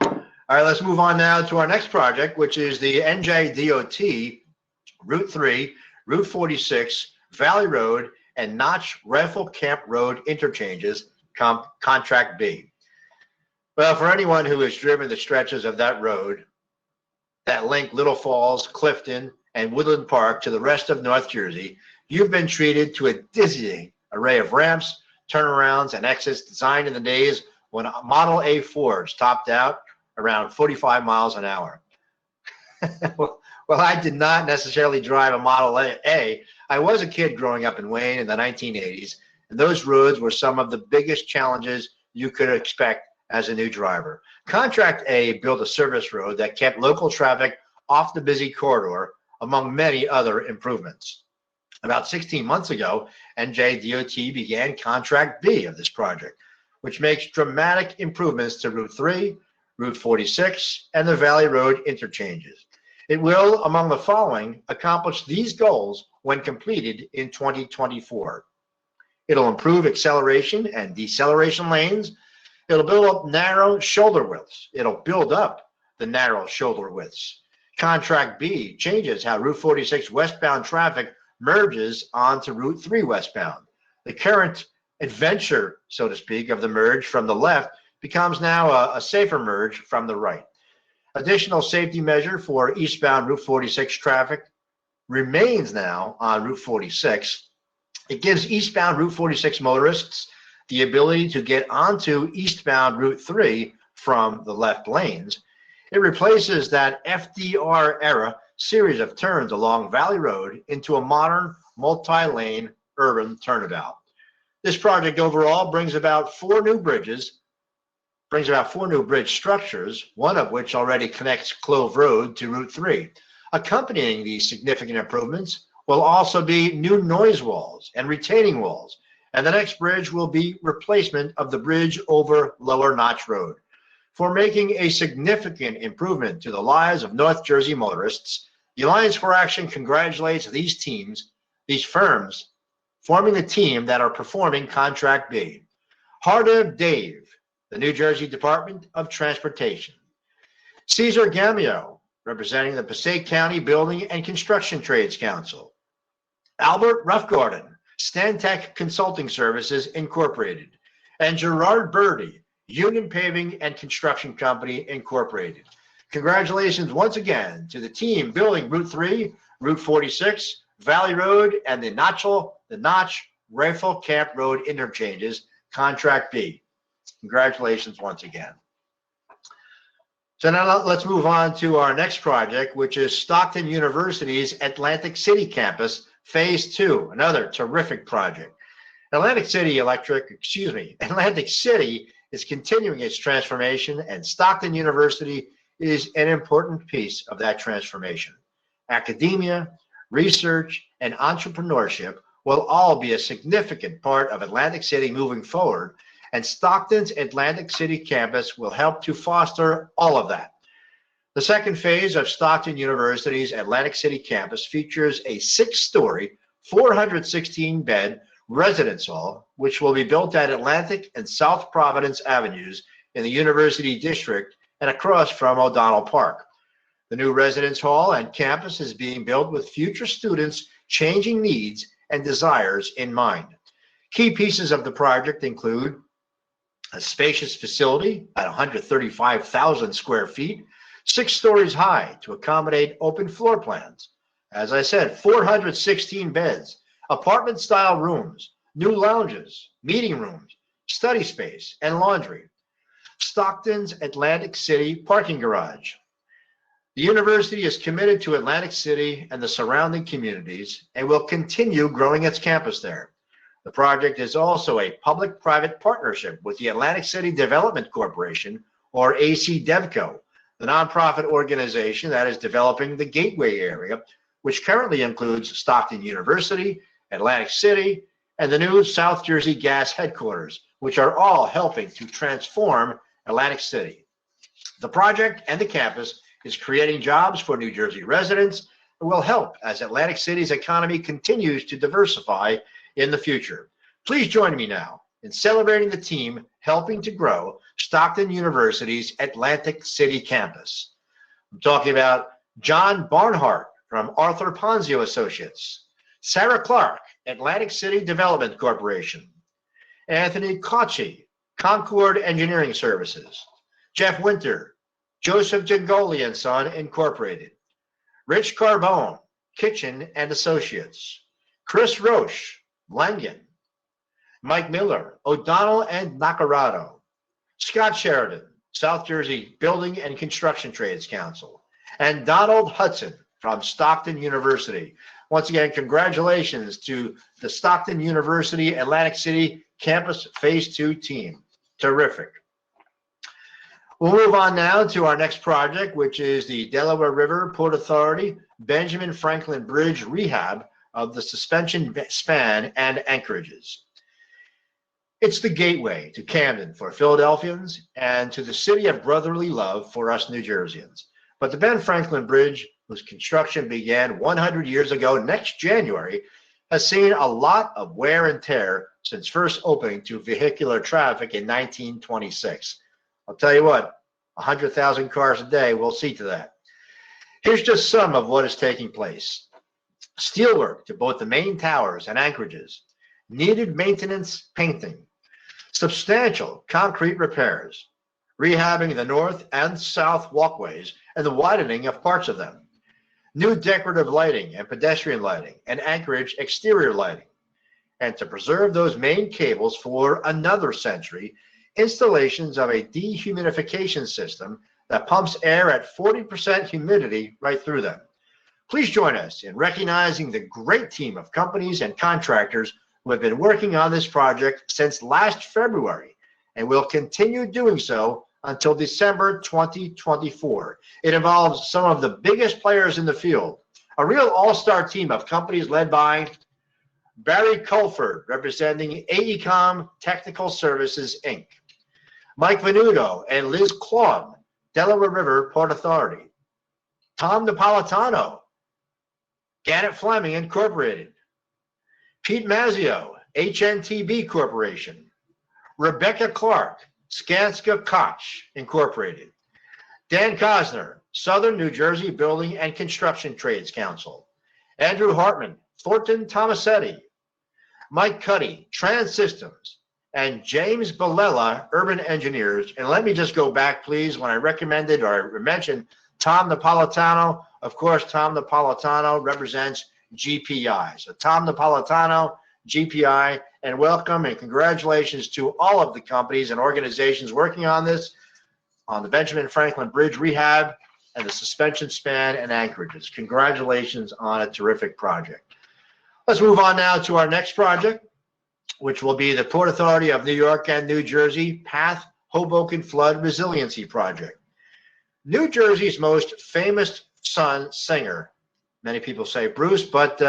All right, let's move on now to our next project, which is the Njdot Route 3, Route 46, Valley Road, and Notch Rifle Camp Road interchanges, Contract B. Well, for anyone who has driven the stretches of that road that link Little Falls, Clifton, and Woodland Park to the rest of North Jersey, you've been treated to a dizzying array of ramps, turnarounds, and exits designed in the days when Model A Fords topped out around 45 miles an hour. Well, I did not necessarily drive a Model A. I was a kid growing up in Wayne in the 1980s, and those roads were some of the biggest challenges you could expect as a new driver. Contract A built a service road that kept local traffic off the busy corridor, among many other improvements. About 16 months ago, NJDOT began Contract B of this project, which makes dramatic improvements to Route 3, Route 46, and the Valley Road interchanges. It will, among the following, accomplish these goals when completed in 2024. It'll improve acceleration and deceleration lanes. It'll build up narrow shoulder widths. It'll build up the narrow shoulder widths. Contract B changes how Route 46 westbound traffic merges onto Route 3 westbound. The current adventure, so to speak, of the merge from the left becomes now a safer merge from the right. Additional safety measure for eastbound Route 46 traffic remains now on Route 46. It gives eastbound Route 46 motorists the ability to get onto eastbound Route 3 from the left lanes. It replaces that FDR era series of turns along Valley Road into a modern multi-lane urban turnabout. This project overall brings about four new bridge structures, one of which already connects Clove Road to Route 3. Accompanying these significant improvements will also be new noise walls and retaining walls, and the next bridge will be replacement of the bridge over Lower Notch Road. For making a significant improvement to the lives of North Jersey motorists, the Alliance for Action congratulates these firms forming the team that are performing Contract B. Hardev Dave, the New Jersey Department of Transportation. Cesar Gamio, representing the Passaic County Building and Construction Trades Council. Albert Roughgarden, Stantec Consulting Services Incorporated. And Gerard Birdie, Union Paving and Construction Company Incorporated. Congratulations once again to the team building Route 3, Route 46, Valley Road, and the Notch Rifle Camp Road interchanges, Contract B. Congratulations once again. So now let's move on to our next project, which is Stockton University's Atlantic City campus, Phase 2, another terrific project. Atlantic City is continuing its transformation, and Stockton University is an important piece of that transformation. Academia, research, and entrepreneurship will all be a significant part of Atlantic City moving forward, and Stockton's Atlantic City campus will help to foster all of that. The second phase of Stockton University's Atlantic City campus features a 6-story, 416-bed residence hall, which will be built at Atlantic and South Providence Avenues in the University District and across from O'Donnell Park. The new residence hall and campus is being built with future students' changing needs and desires in mind. Key pieces of the project include a spacious facility at 135,000 square feet, 6 stories high to accommodate open floor plans. As I said, 416 beds, apartment-style rooms, new lounges, meeting rooms, study space, and laundry. Stockton's Atlantic City parking garage. The university is committed to Atlantic City and the surrounding communities and will continue growing its campus there. The project is also a public-private partnership with the Atlantic City Development Corporation, or AC-DevCo, the nonprofit organization that is developing the Gateway area, which currently includes Stockton University, Atlantic City, and the new South Jersey Gas headquarters, which are all helping to transform Atlantic City. The project and the campus is creating jobs for New Jersey residents and will help as Atlantic City's economy continues to diversify in the future. Please join me now in celebrating the team helping to grow Stockton University's Atlantic City campus. I'm talking about John Barnhart from Arthur Ponzio Associates, Sarah Clark, Atlantic City Development Corporation, Anthony Cauchy, Concord Engineering Services, Jeff Winter, Joseph Gingoli and Son Incorporated, Rich Carbone, Kitchen and Associates, Chris Roche, Langen, Mike Miller, O'Donnell and Nacarado, Scott Sheridan, South Jersey Building and Construction Trades Council, and Donald Hudson from Stockton University. Once again, congratulations to the Stockton University Atlantic City Campus Phase 2 team. Terrific. We'll move on now to our next project, which is the Delaware River Port Authority Benjamin Franklin Bridge Rehab of the suspension span and anchorages. It's the gateway to Camden for Philadelphians and to the city of brotherly love for us New Jerseyans. But the Ben Franklin Bridge, whose construction began 100 years ago next January, has seen a lot of wear and tear since first opening to vehicular traffic in 1926. I'll tell you what, 100,000 cars a day will see to that. Here's just some of what is taking place. Steelwork to both the main towers and anchorages, needed maintenance painting, substantial concrete repairs, rehabbing the north and south walkways and the widening of parts of them, new decorative lighting and pedestrian lighting and anchorage exterior lighting, and to preserve those main cables for another century, installations of a dehumidification system that pumps air at 40% humidity right through them. Please join us in recognizing the great team of companies and contractors who have been working on this project since last February and will continue doing so until December 2024. It involves some of the biggest players in the field, a real all-star team of companies led by Barry Culford, representing AECOM Technical Services, Inc., Mike Venuto and Liz Claude, Delaware River Port Authority, Tom Napolitano, Gannett Fleming Incorporated, Pete Mazzio, HNTB Corporation, Rebecca Clark, Skanska Koch Incorporated, Dan Cosner, Southern New Jersey Building and Construction Trades Council, Andrew Hartman, Thornton Tomasetti, Mike Cuddy, Trans Systems, and James Balella, Urban Engineers. And let me just go back, please, when I recommended or mentioned Tom Napolitano. Of course, Tom Napolitano represents GPI. So Tom Napolitano, GPI, and welcome and congratulations to all of the companies and organizations working on this, on the Benjamin Franklin Bridge Rehab and the suspension span and anchorages. Congratulations on a terrific project. Let's move on now to our next project, which will be the Port Authority of New York and New Jersey PATH Hoboken Flood Resiliency Project. New Jersey's most famous singer, many people say Bruce, but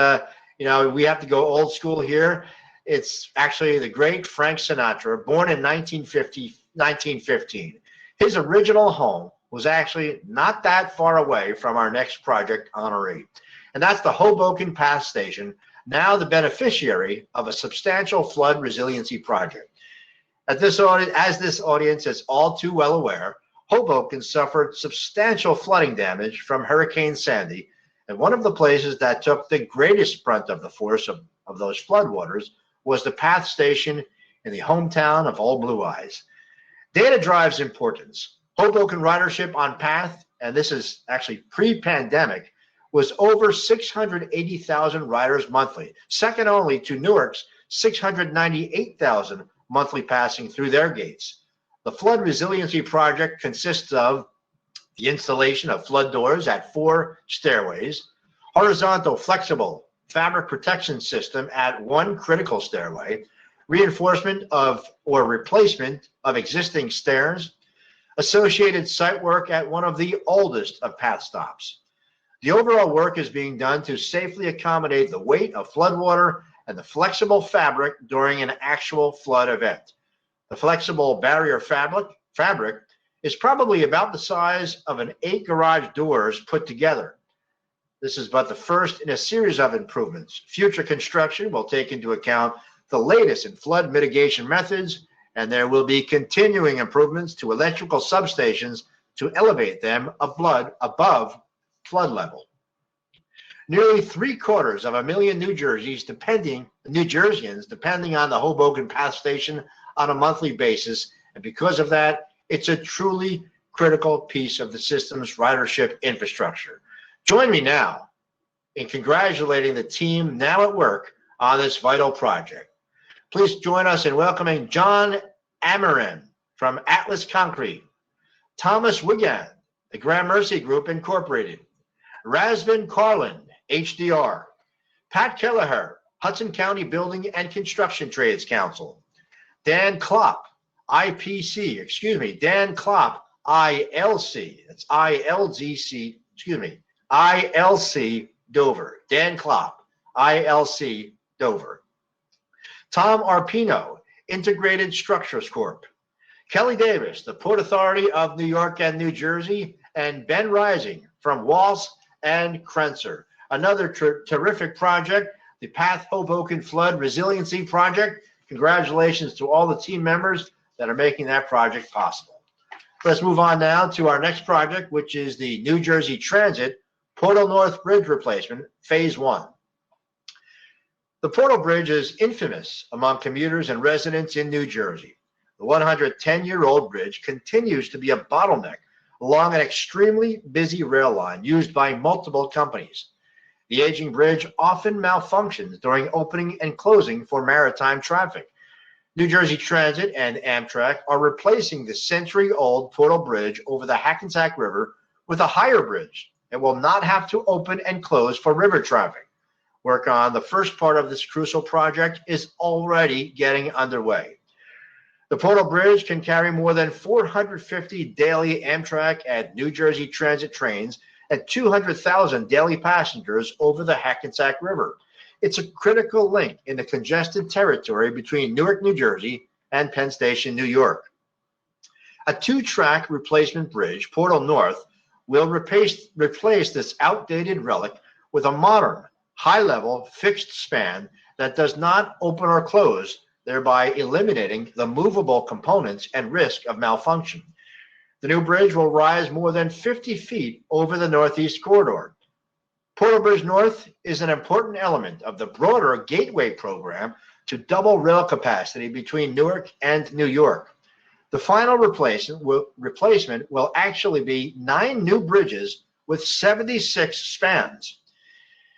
we have to go old school here. It's actually the great Frank Sinatra, born in 1915. His original home was actually not that far away from our next project honoree, and that's the Hoboken PATH Station, now the beneficiary of a substantial flood resiliency project. As this audience is all too well aware, Hoboken suffered substantial flooding damage from Hurricane Sandy, and one of the places that took the greatest brunt of the force of those floodwaters was the PATH Station in the hometown of Old Blue Eyes. Data drives importance. Hoboken ridership on PATH, and this is actually pre-pandemic, was over 680,000 riders monthly, second only to Newark's 698,000 monthly passing through their gates. The flood resiliency project consists of the installation of flood doors at 4 stairways, horizontal flexible fabric protection system at 1 critical stairway, reinforcement of or replacement of existing stairs, associated site work at one of the oldest of PATH stops. The overall work is being done to safely accommodate the weight of floodwater and the flexible fabric during an actual flood event. The flexible barrier fabric is probably about the size of an 8 garage doors put together. This is but the first in a series of improvements. Future construction will take into account the latest in flood mitigation methods, and there will be continuing improvements to electrical substations to elevate them above flood level. Nearly 750,000 New Jerseyans depending on the Hoboken PATH Station on a monthly basis, and because of that, it's a truly critical piece of the system's ridership infrastructure. Join me now in congratulating the team now at work on this vital project. Please join us in welcoming John Amarin from Atlas Concrete, Thomas Wigan, the Gramercy Group Incorporated, Rasvin Carlin, HDR. Pat Kelleher, Hudson County Building and Construction Trades Council. Dan Klopp, Dan Klopp, ILC. That's ILGC, ILC Dover. Dan Klopp, ILC Dover. Tom Arpino, Integrated Structures Corp. Kelly Davis, the Port Authority of New York and New Jersey, and Ben Rising from Walsh and Krenzer. Another terrific project, the Path Hoboken Flood Resiliency Project. Congratulations to all the team members that are making that project possible. Let's move on now to our next project, which is the New Jersey Transit Portal North Bridge Replacement, Phase 1. The Portal Bridge is infamous among commuters and residents in New Jersey. The 110-year-old bridge continues to be a bottleneck along an extremely busy rail line used by multiple companies. The aging bridge often malfunctions during opening and closing for maritime traffic. New Jersey Transit and Amtrak are replacing the century-old Portal Bridge over the Hackensack River with a higher bridge that will not have to open and close for river traffic. Work on the first part of this crucial project is already getting underway. The Portal Bridge can carry more than 450 daily Amtrak and New Jersey Transit trains and 200,000 daily passengers over the Hackensack River. It's a critical link in the congested territory between Newark, New Jersey and Penn Station, New York. A two-track replacement bridge, Portal North, will replace this outdated relic with a modern, high-level, fixed span that does not open or close, thereby eliminating the movable components and risk of malfunction. The new bridge will rise more than 50 feet over the Northeast Corridor. Portal Bridge North is an important element of the broader Gateway program to double rail capacity between Newark and New York. The final replacement will actually be 9 new bridges with 76 spans.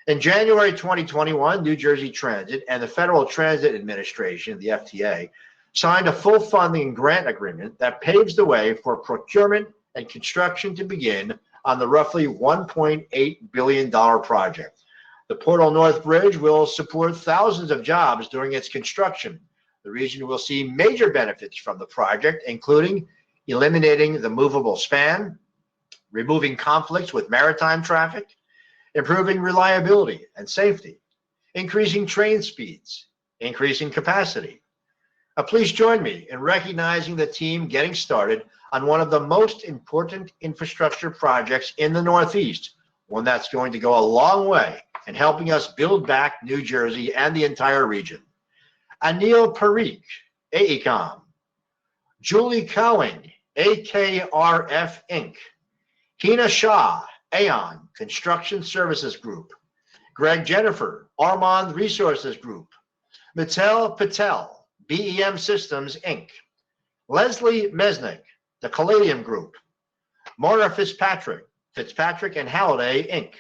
In January 2021, New Jersey Transit and the Federal Transit Administration, the FTA, signed a full funding grant agreement that paves the way for procurement and construction to begin on the roughly $1.8 billion project. The Portal North Bridge will support thousands of jobs during its construction. The region will see major benefits from the project, including eliminating the movable span, removing conflicts with maritime traffic, improving reliability and safety, increasing train speeds, increasing capacity. Please join me in recognizing the team getting started on one of the most important infrastructure projects in the Northeast, one that's going to go a long way in helping us build back New Jersey and the entire region. Anil Parikh, AECOM. Julie Cowing, AKRF Inc. Hina Shah, Aon Construction Services Group. Greg Jennifer, Armand Resources Group. Mittal Patel, BEM Systems, Inc. Leslie Mesnick, the Caladium Group. Maura Fitzpatrick and Halliday, Inc.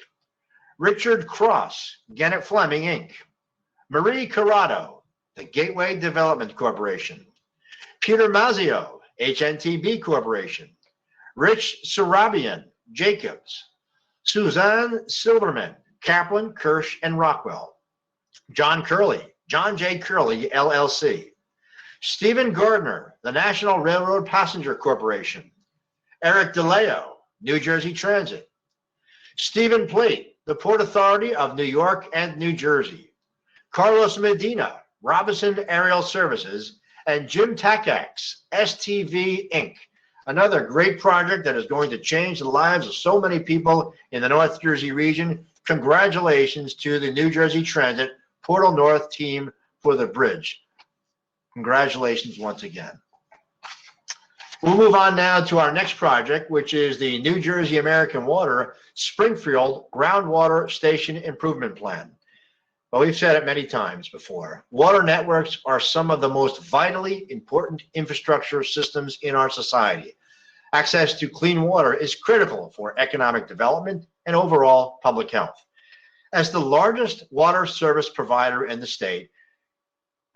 Richard Cross, Gannett Fleming, Inc. Marie Corrado, the Gateway Development Corporation. Peter Mazzio, HNTB Corporation. Rich Sarabian, Jacobs. Suzanne Silverman, Kaplan, Kirsch, and Rockwell. John J. Curley, LLC. Stephen Gardner, the National Railroad Passenger Corporation. Eric DeLeo, New Jersey Transit. Stephen Plate, the Port Authority of New York and New Jersey. Carlos Medina, Robinson Aerial Services, and Jim Takacs, STV Inc. Another great project that is going to change the lives of so many people in the North Jersey region. Congratulations to the New Jersey Transit Portal North team for the bridge. Congratulations once again. We'll move on now to our next project, which is the New Jersey American Water Springfield Groundwater Station Improvement Plan. Well, we've said it many times before. Water networks are some of the most vitally important infrastructure systems in our society. Access to clean water is critical for economic development and overall public health. As the largest water service provider in the state,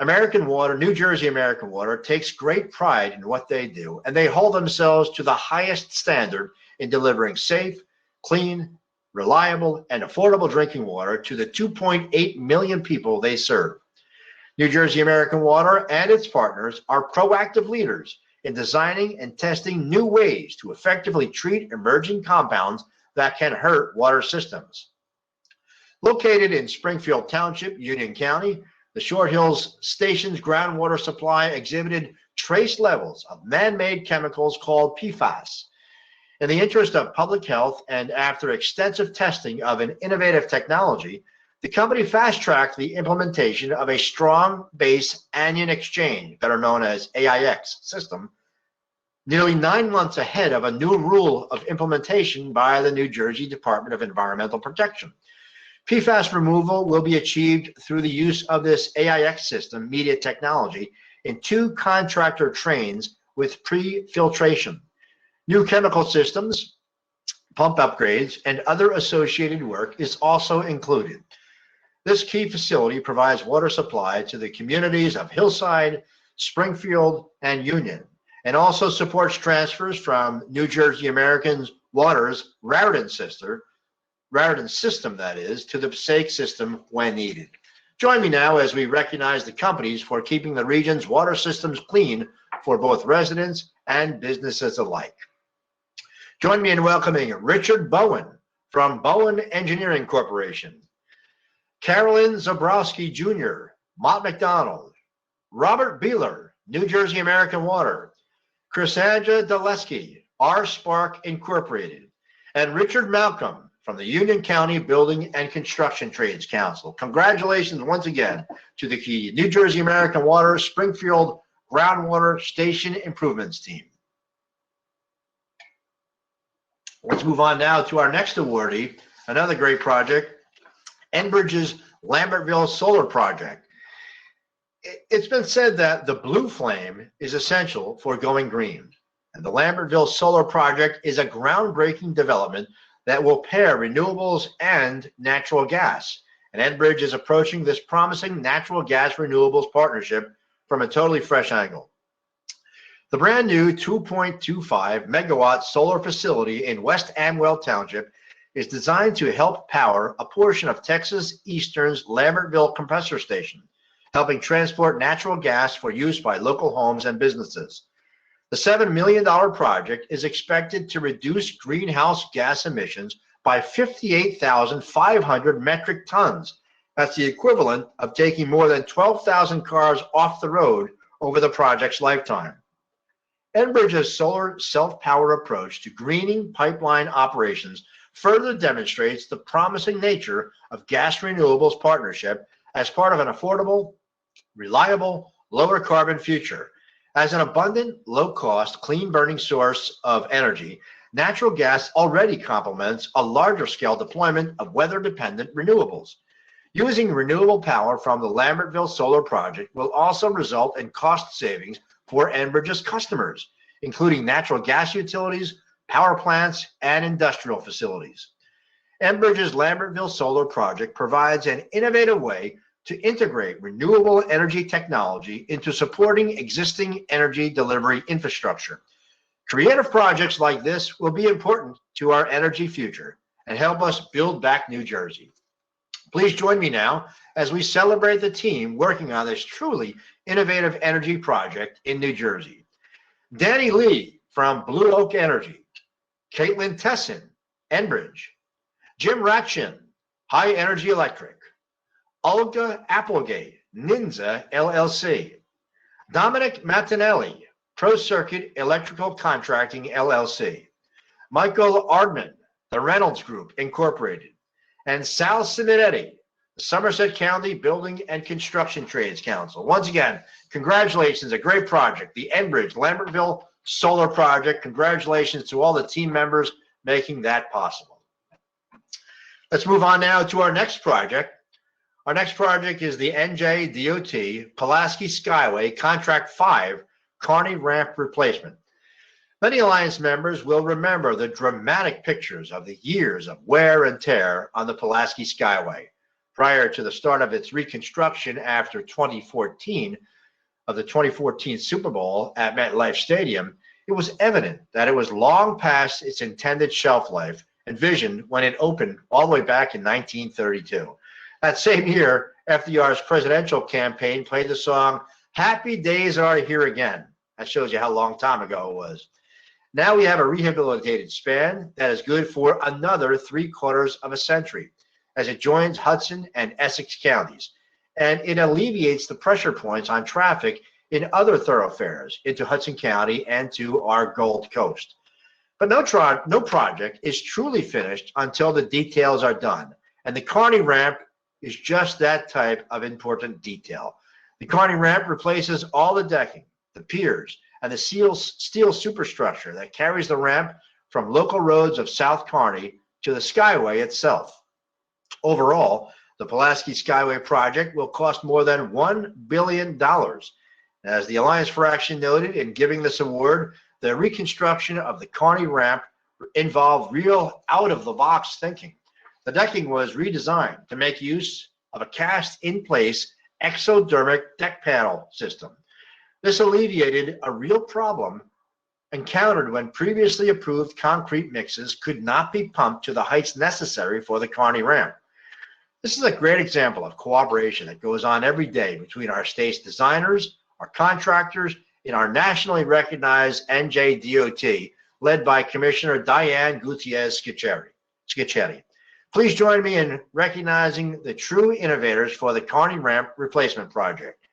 New Jersey American Water takes great pride in what they do, and they hold themselves to the highest standard in delivering safe, clean, reliable, and affordable drinking water to the 2.8 million people they serve. New Jersey American Water and its partners are proactive leaders in designing and testing new ways to effectively treat emerging compounds that can hurt water systems. Located in Springfield Township, Union County, the Short Hills Station's groundwater supply exhibited trace levels of man-made chemicals called PFAS. In the interest of public health and after extensive testing of an innovative technology, the company fast-tracked the implementation of a strong base anion exchange, better known as AIX system, nearly 9 months ahead of a new rule of implementation by the New Jersey Department of Environmental Protection. PFAS removal will be achieved through the use of this AIX system media technology in 2 contractor trains with pre-filtration. New chemical systems, pump upgrades, and other associated work is also included. This key facility provides water supply to the communities of Hillside, Springfield, and Union, and also supports transfers from New Jersey American Water's Raritan system, that is, to the Passaic system when needed. Join me now as we recognize the companies for keeping the region's water systems clean for both residents and businesses alike. Join me in welcoming Richard Bowen from Bowen Engineering Corporation, Carolyn Zabrowski Jr., Mott McDonald, Robert Beeler, New Jersey American Water, Chrisandra Daleski, R. Spark Incorporated, and Richard Malcolm from the Union County Building and Construction Trades Council. Congratulations once again to the New Jersey American Water Springfield Groundwater Station Improvements Team. Let's move on now to our next awardee, another great project, Enbridge's Lambertville Solar Project. It's been said that the blue flame is essential for going green, and the Lambertville Solar Project is a groundbreaking development that will pair renewables and natural gas. And Enbridge is approaching this promising natural gas renewables partnership from a totally fresh angle. The brand new 2.25 megawatt solar facility in West Amwell Township is designed to help power a portion of Texas Eastern's Lambertville compressor station, helping transport natural gas for use by local homes and businesses. The $7 million project is expected to reduce greenhouse gas emissions by 58,500 metric tons. That's the equivalent of taking more than 12,000 cars off the road over the project's lifetime. Enbridge's solar self-power approach to greening pipeline operations further demonstrates the promising nature of gas renewables partnership as part of an affordable, reliable, lower carbon future. As an abundant, low-cost, clean-burning source of energy, natural gas already complements a larger scale deployment of weather-dependent renewables. Using renewable power from the Lambertville Solar Project will also result in cost savings for Enbridge's customers, including natural gas utilities, power plants, and industrial facilities. Enbridge's Lambertville Solar Project provides an innovative way to integrate renewable energy technology into supporting existing energy delivery infrastructure. Creative projects like this will be important to our energy future and help us build back New Jersey. Please join me now as we celebrate the team working on this truly innovative energy project in New Jersey. Danny Lee from Blue Oak Energy, Caitlin Tessin, Enbridge, Jim Ratchin, High Energy Electric, Olga Applegate, Ninza LLC, Dominic Martinelli, Pro Circuit Electrical Contracting LLC, Michael Ardman, the Reynolds Group Incorporated, and Sal Simonetti, the Somerset County Building and Construction Trades Council. Once again, congratulations, a great project, the Enbridge Lambertville Solar Project. Congratulations to all the team members making that possible. Let's move on now to our next project. Our next project is the Njdot Pulaski Skyway Contract 5 Carney Ramp Replacement. Many Alliance members will remember the dramatic pictures of the years of wear and tear on the Pulaski Skyway. Prior to the start of its reconstruction after 2014 of the 2014 Super Bowl at MetLife Stadium, it was evident that it was long past its intended shelf life envisioned when it opened all the way back in 1932. That same year, FDR's presidential campaign played the song "Happy Days Are Here Again." That shows you how long time ago it was. Now we have a rehabilitated span that is good for another 3/4 of a century as it joins Hudson and Essex counties, and it alleviates the pressure points on traffic in other thoroughfares into Hudson County and to our Gold Coast. But no project is truly finished until the details are done, and the Carney ramp is just that type of important detail. The Carney ramp replaces all the decking, the piers, and the steel superstructure that carries the ramp from local roads of South Carney to the Skyway itself. Overall, the Pulaski Skyway project will cost more than $1 billion. As the Alliance for Action noted in giving this award, the reconstruction of the Carney ramp involved real out-of-the-box thinking. The decking was redesigned to make use of a cast-in-place exodermic deck panel system. This alleviated a real problem encountered when previously approved concrete mixes could not be pumped to the heights necessary for the Carney ramp. This is a great example of cooperation that goes on every day between our state's designers, our contractors, and our nationally recognized Njdot, led by Commissioner Diane Gutierrez-Scicchetti. Please join me in recognizing the true innovators for the Carney ramp replacement project.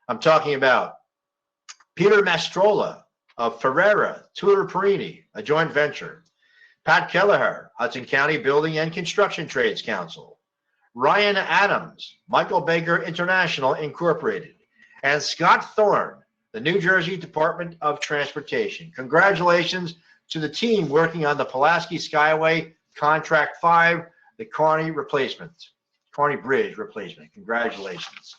I'm talking about Peter Mastrola of Ferrera, Tudor Perini, a joint venture. Pat Kelleher, Hudson County Building and Construction Trades Council. Ryan Adams, Michael Baker International Incorporated. And Scott Thorne, the New Jersey Department of Transportation. Congratulations to the team working on the Pulaski Skyway Contract 5, the Carney Bridge replacement. Congratulations.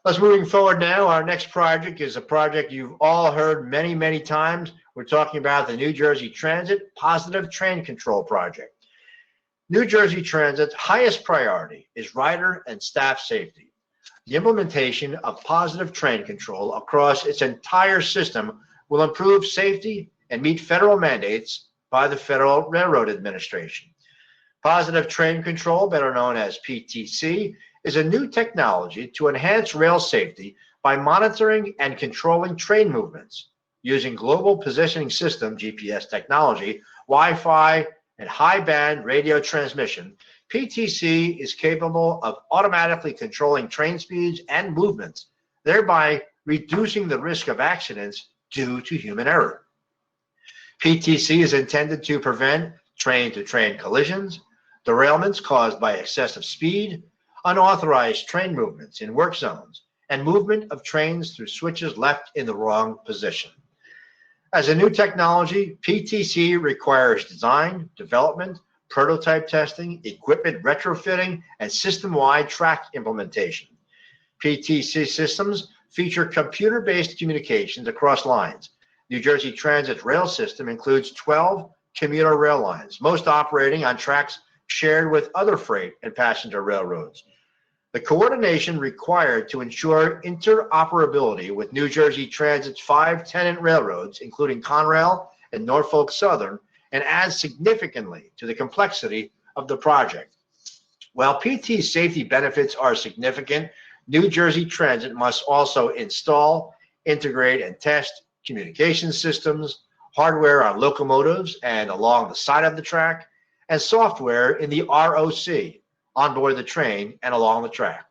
Let's moving forward now. Our next project is a project you've all heard many, many times. We're talking about the New Jersey Transit Positive Train Control Project. New Jersey Transit's highest priority is rider and staff safety. The implementation of positive train control across its entire system will improve safety and meet federal mandates by the Federal Railroad Administration. Positive train control, better known as PTC, is a new technology to enhance rail safety by monitoring and controlling train movements using global positioning system, GPS technology, Wi-Fi, and high-band radio transmission. PTC is capable of automatically controlling train speeds and movements, thereby reducing the risk of accidents due to human error. PTC is intended to prevent train-to-train collisions, derailments caused by excessive speed, unauthorized train movements in work zones, and movement of trains through switches left in the wrong position. As a new technology, PTC requires design, development, prototype testing, equipment retrofitting, and system-wide track implementation. PTC systems feature computer-based communications across lines. New Jersey Transit's rail system includes 12 commuter rail lines, most operating on tracks shared with other freight and passenger railroads. The coordination required to ensure interoperability with New Jersey Transit's 5 tenant railroads, including Conrail and Norfolk Southern, and adds significantly to the complexity of the project. While PT safety benefits are significant, New Jersey Transit must also install, integrate, and test communication systems, hardware on locomotives and along the side of the track, and software in the ROC, on board the train and along the track.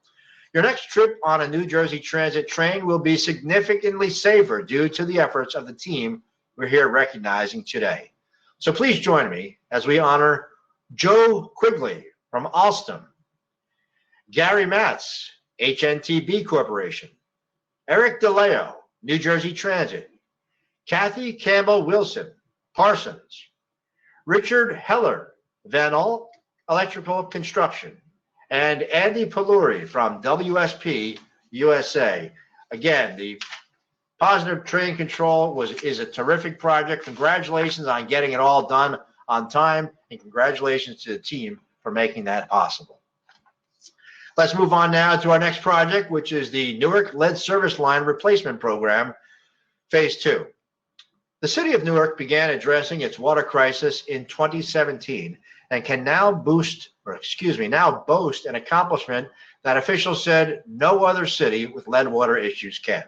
Your next trip on a New Jersey Transit train will be significantly safer due to the efforts of the team we're here recognizing today. So please join me as we honor Joe Quigley from Alstom, Gary Matz, HNTB Corporation, Eric DeLeo, New Jersey Transit, Kathy Campbell-Wilson, Parsons, Richard Heller, Van Alt Electrical Construction, and Andy Paluri from WSP USA. Again, the positive train control is a terrific project. Congratulations on getting it all done on time, and congratulations to the team for making that possible. Let's move on now to our next project, which is the Newark Lead Service Line Replacement Program, Phase 2. The city of Newark began addressing its water crisis in 2017 and can now boast an accomplishment that officials said no other city with lead water issues can.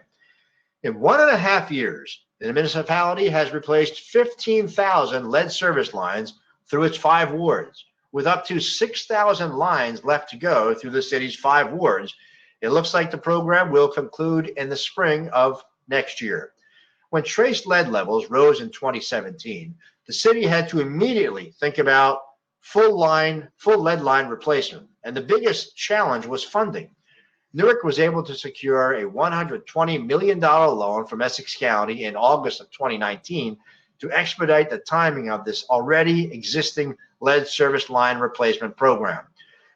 In 1.5 years, the municipality has replaced 15,000 lead service lines through its 5 wards, with up to 6,000 lines left to go through the city's 5 wards. It looks like the program will conclude in the spring of next year. When trace lead levels rose in 2017, the city had to immediately think about full lead line replacement, and the biggest challenge was funding. Newark was able to secure a $120 million loan from Essex County in August of 2019 to expedite the timing of this already existing lead service line replacement program,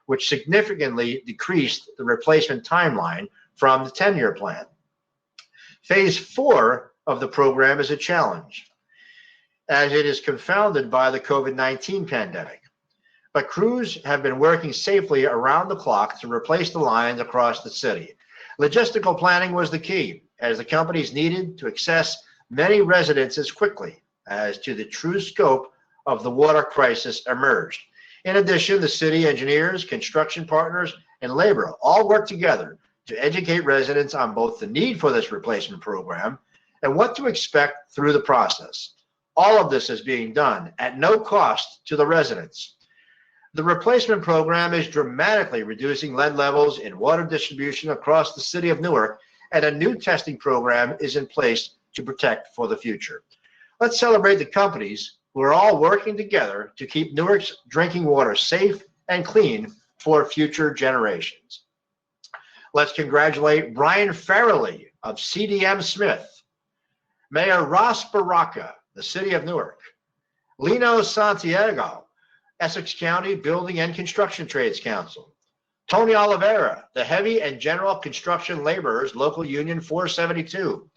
which significantly decreased the replacement timeline from the 10-year plan. Phase 4 of the program is a challenge, as it is confounded by the COVID-19 pandemic. But crews have been working safely around the clock to replace the lines across the city. Logistical planning was the key, as the companies needed to access many residences quickly as to the true scope of the water crisis emerged. In addition, the city engineers, construction partners, and labor all worked together to educate residents on both the need for this replacement program and what to expect through the process. All of this is being done at no cost to the residents. The replacement program is dramatically reducing lead levels in water distribution across the city of Newark, and a new testing program is in place to protect for the future. Let's celebrate the companies who are all working together to keep Newark's drinking water safe and clean for future generations. Let's congratulate Brian Farrelly of CDM Smith, Mayor Ross Baraka, the city of Newark, Lino Santiago, Essex County Building and Construction Trades Council, Tony Oliveira, the Heavy and General Construction Laborers Local Union 472,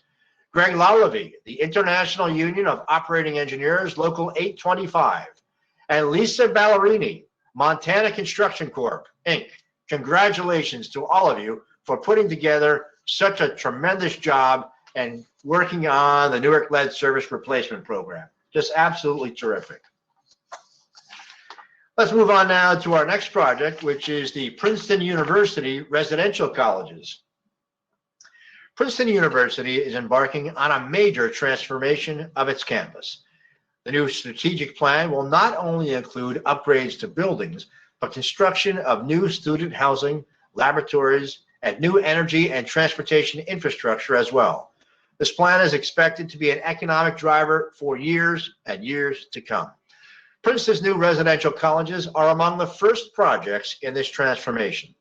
Greg Lalevy, the International Union of Operating Engineers Local 825, and Lisa Ballerini, Montana Construction Corp, Inc. Congratulations to all of you for putting together such a tremendous job and working on the Newark Lead Service Replacement Program. Just absolutely terrific. Let's move on now to our next project, which is the Princeton University Residential Colleges. Princeton University is embarking on a major transformation of its campus. The new strategic plan will not only include upgrades to buildings, but construction of new student housing, laboratories, and new energy and transportation infrastructure as well. This plan is expected to be an economic driver for years and years to come. Princeton's new residential colleges are among the first projects in this transformation.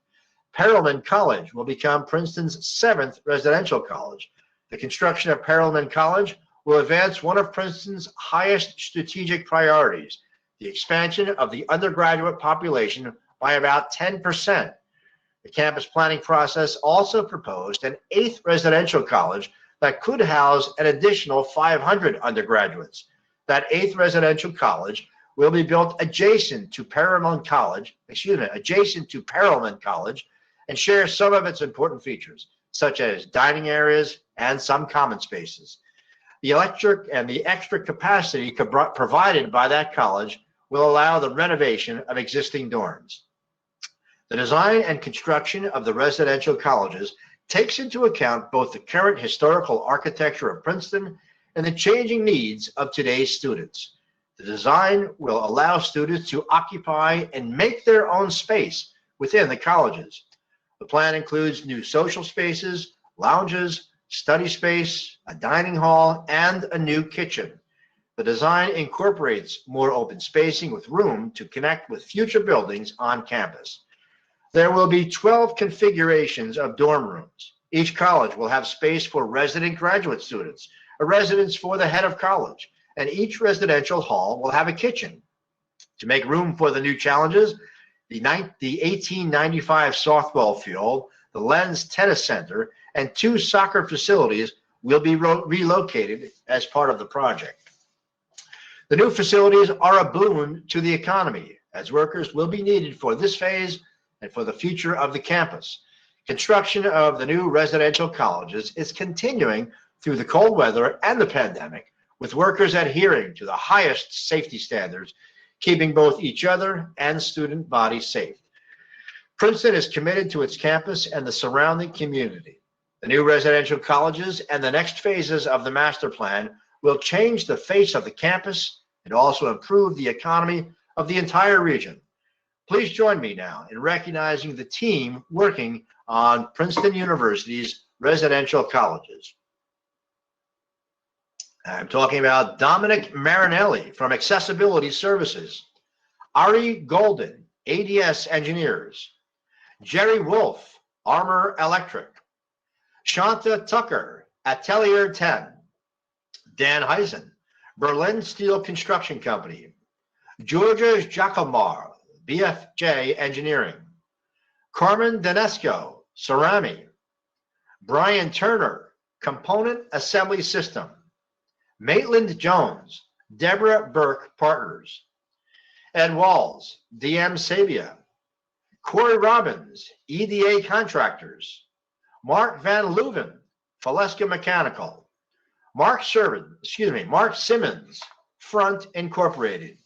Perelman College will become Princeton's 7th residential college. The construction of Perelman College will advance one of Princeton's highest strategic priorities, the expansion of the undergraduate population by about 10%. The campus planning process also proposed an 8th residential college that could house an additional 500 undergraduates. That 8th residential college will be built adjacent to Perelman College, and share some of its important features, such as dining areas and some common spaces. The electric and the extra capacity provided by that college will allow the renovation of existing dorms. The design and construction of the residential colleges takes into account both the current historical architecture of Princeton and the changing needs of today's students. The design will allow students to occupy and make their own space within the colleges. The plan includes new social spaces, lounges, study space, a dining hall, and a new kitchen. The design incorporates more open spacing with room to connect with future buildings on campus. There will be 12 configurations of dorm rooms. Each college will have space for resident graduate students, a residence for the head of college, and each residential hall will have a kitchen. To make room for the new challenges, the 1895 softball field, the Lens Tennis Center, and 2 soccer facilities will be relocated as part of the project. The new facilities are a boon to the economy, as workers will be needed for this phase and for the future of the campus. Construction of the new residential colleges is continuing through the cold weather and the pandemic, with workers adhering to the highest safety standards, keeping both each other and student bodies safe. Princeton is committed to its campus and the surrounding community. The new residential colleges and the next phases of the master plan will change the face of the campus and also improve the economy of the entire region. Please join me now in recognizing the team working on Princeton University's residential colleges. I'm talking about Dominic Marinelli from Accessibility Services, Ari Golden, ADS Engineers, Jerry Wolf, Armor Electric, Shanta Tucker, Atelier 10, Dan Heisen, Berlin Steel Construction Company, Georgia Jacomar, BFJ Engineering, Carmen Danesco, Cerami, Brian Turner, Component Assembly System, Maitland Jones, Deborah Burke Partners, Ed Walls, DM Sabia, Corey Robbins, EDA Contractors, Mark Van Leuven, Faleska Mechanical, Mark Simmons, Front Incorporated,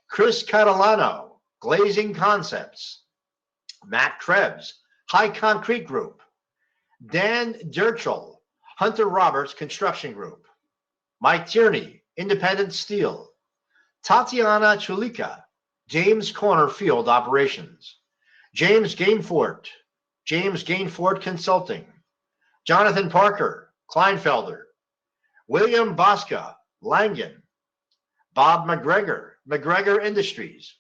Chris Catalano, Glazing Concepts, Matt Krebs, High Concrete Group, Dan Dirchel, Hunter Roberts Construction Group, Mike Tierney, Independent Steel, Tatiana Chulika, James Corner Field Operations, James Gainfort Consulting, Jonathan Parker, Kleinfelder, William Bosca, Langen, Bob McGregor Industries,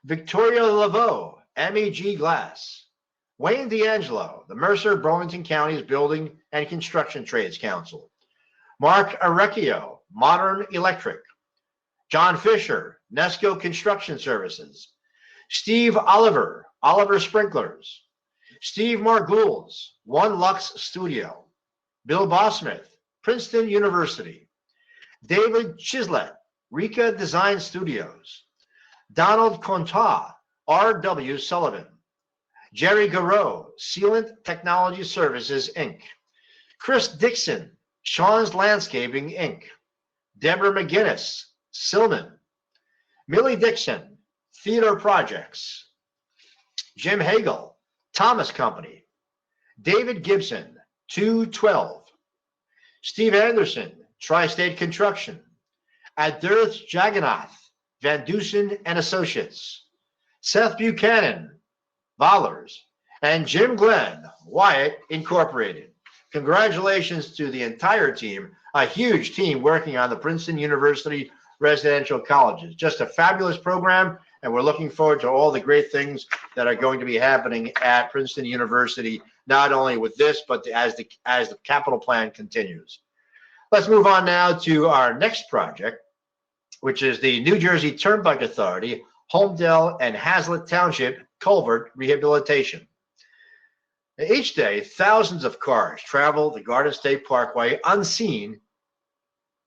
Victoria Laveau, MEG Glass, Wayne D'Angelo, the Mercer Burlington County's Building and Construction Trades Council, Mark Arecchio, Modern Electric, John Fisher, Nesco Construction Services, Steve Oliver, Oliver Sprinklers, Steve Margules, One Lux Studio, Bill Bossmith, Princeton University, David Chislett, Rika Design Studios, Donald Conta, R.W. Sullivan, Jerry Garreau, Sealant Technology Services, Inc., Chris Dixon, Sean's Landscaping, Inc., Deborah McGinnis, Silman, Millie Dixon, Theater Projects, Jim Hagel, Thomas Company, David Gibson, 212, Steve Anderson, Tri-State Construction, Adirth Jagannath, Van Dusen and Associates, Seth Buchanan, Vollers, and Jim Glenn, Wyatt Incorporated. Congratulations to the entire team, a huge team working on the Princeton University residential colleges. Just a fabulous program, and we're looking forward to all the great things that are going to be happening at Princeton University, not only with this, but as the capital plan continues. Let's move on now to our next project, which is the New Jersey Turnpike Authority, Homedell and Hazlitt Township Culvert Rehabilitation. Each day, thousands of cars travel the Garden State Parkway unseen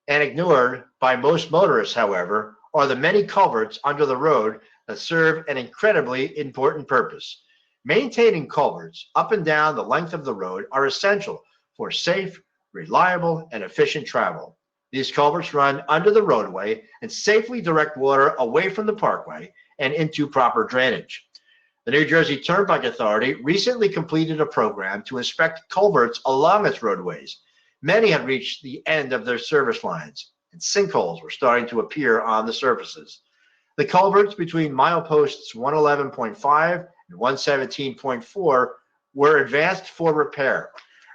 and ignored by most motorists, however, are the many culverts under the road that serve an incredibly important purpose. Maintaining culverts up and down the length of the road are essential for safe, reliable, and efficient travel. These culverts run under the roadway and safely direct water away from the parkway and into proper drainage. The New Jersey Turnpike Authority recently completed a program to inspect culverts along its roadways. Many had reached the end of their service lines, and sinkholes were starting to appear on the surfaces. The culverts between mileposts 111.5 and 117.4 were advanced for repair.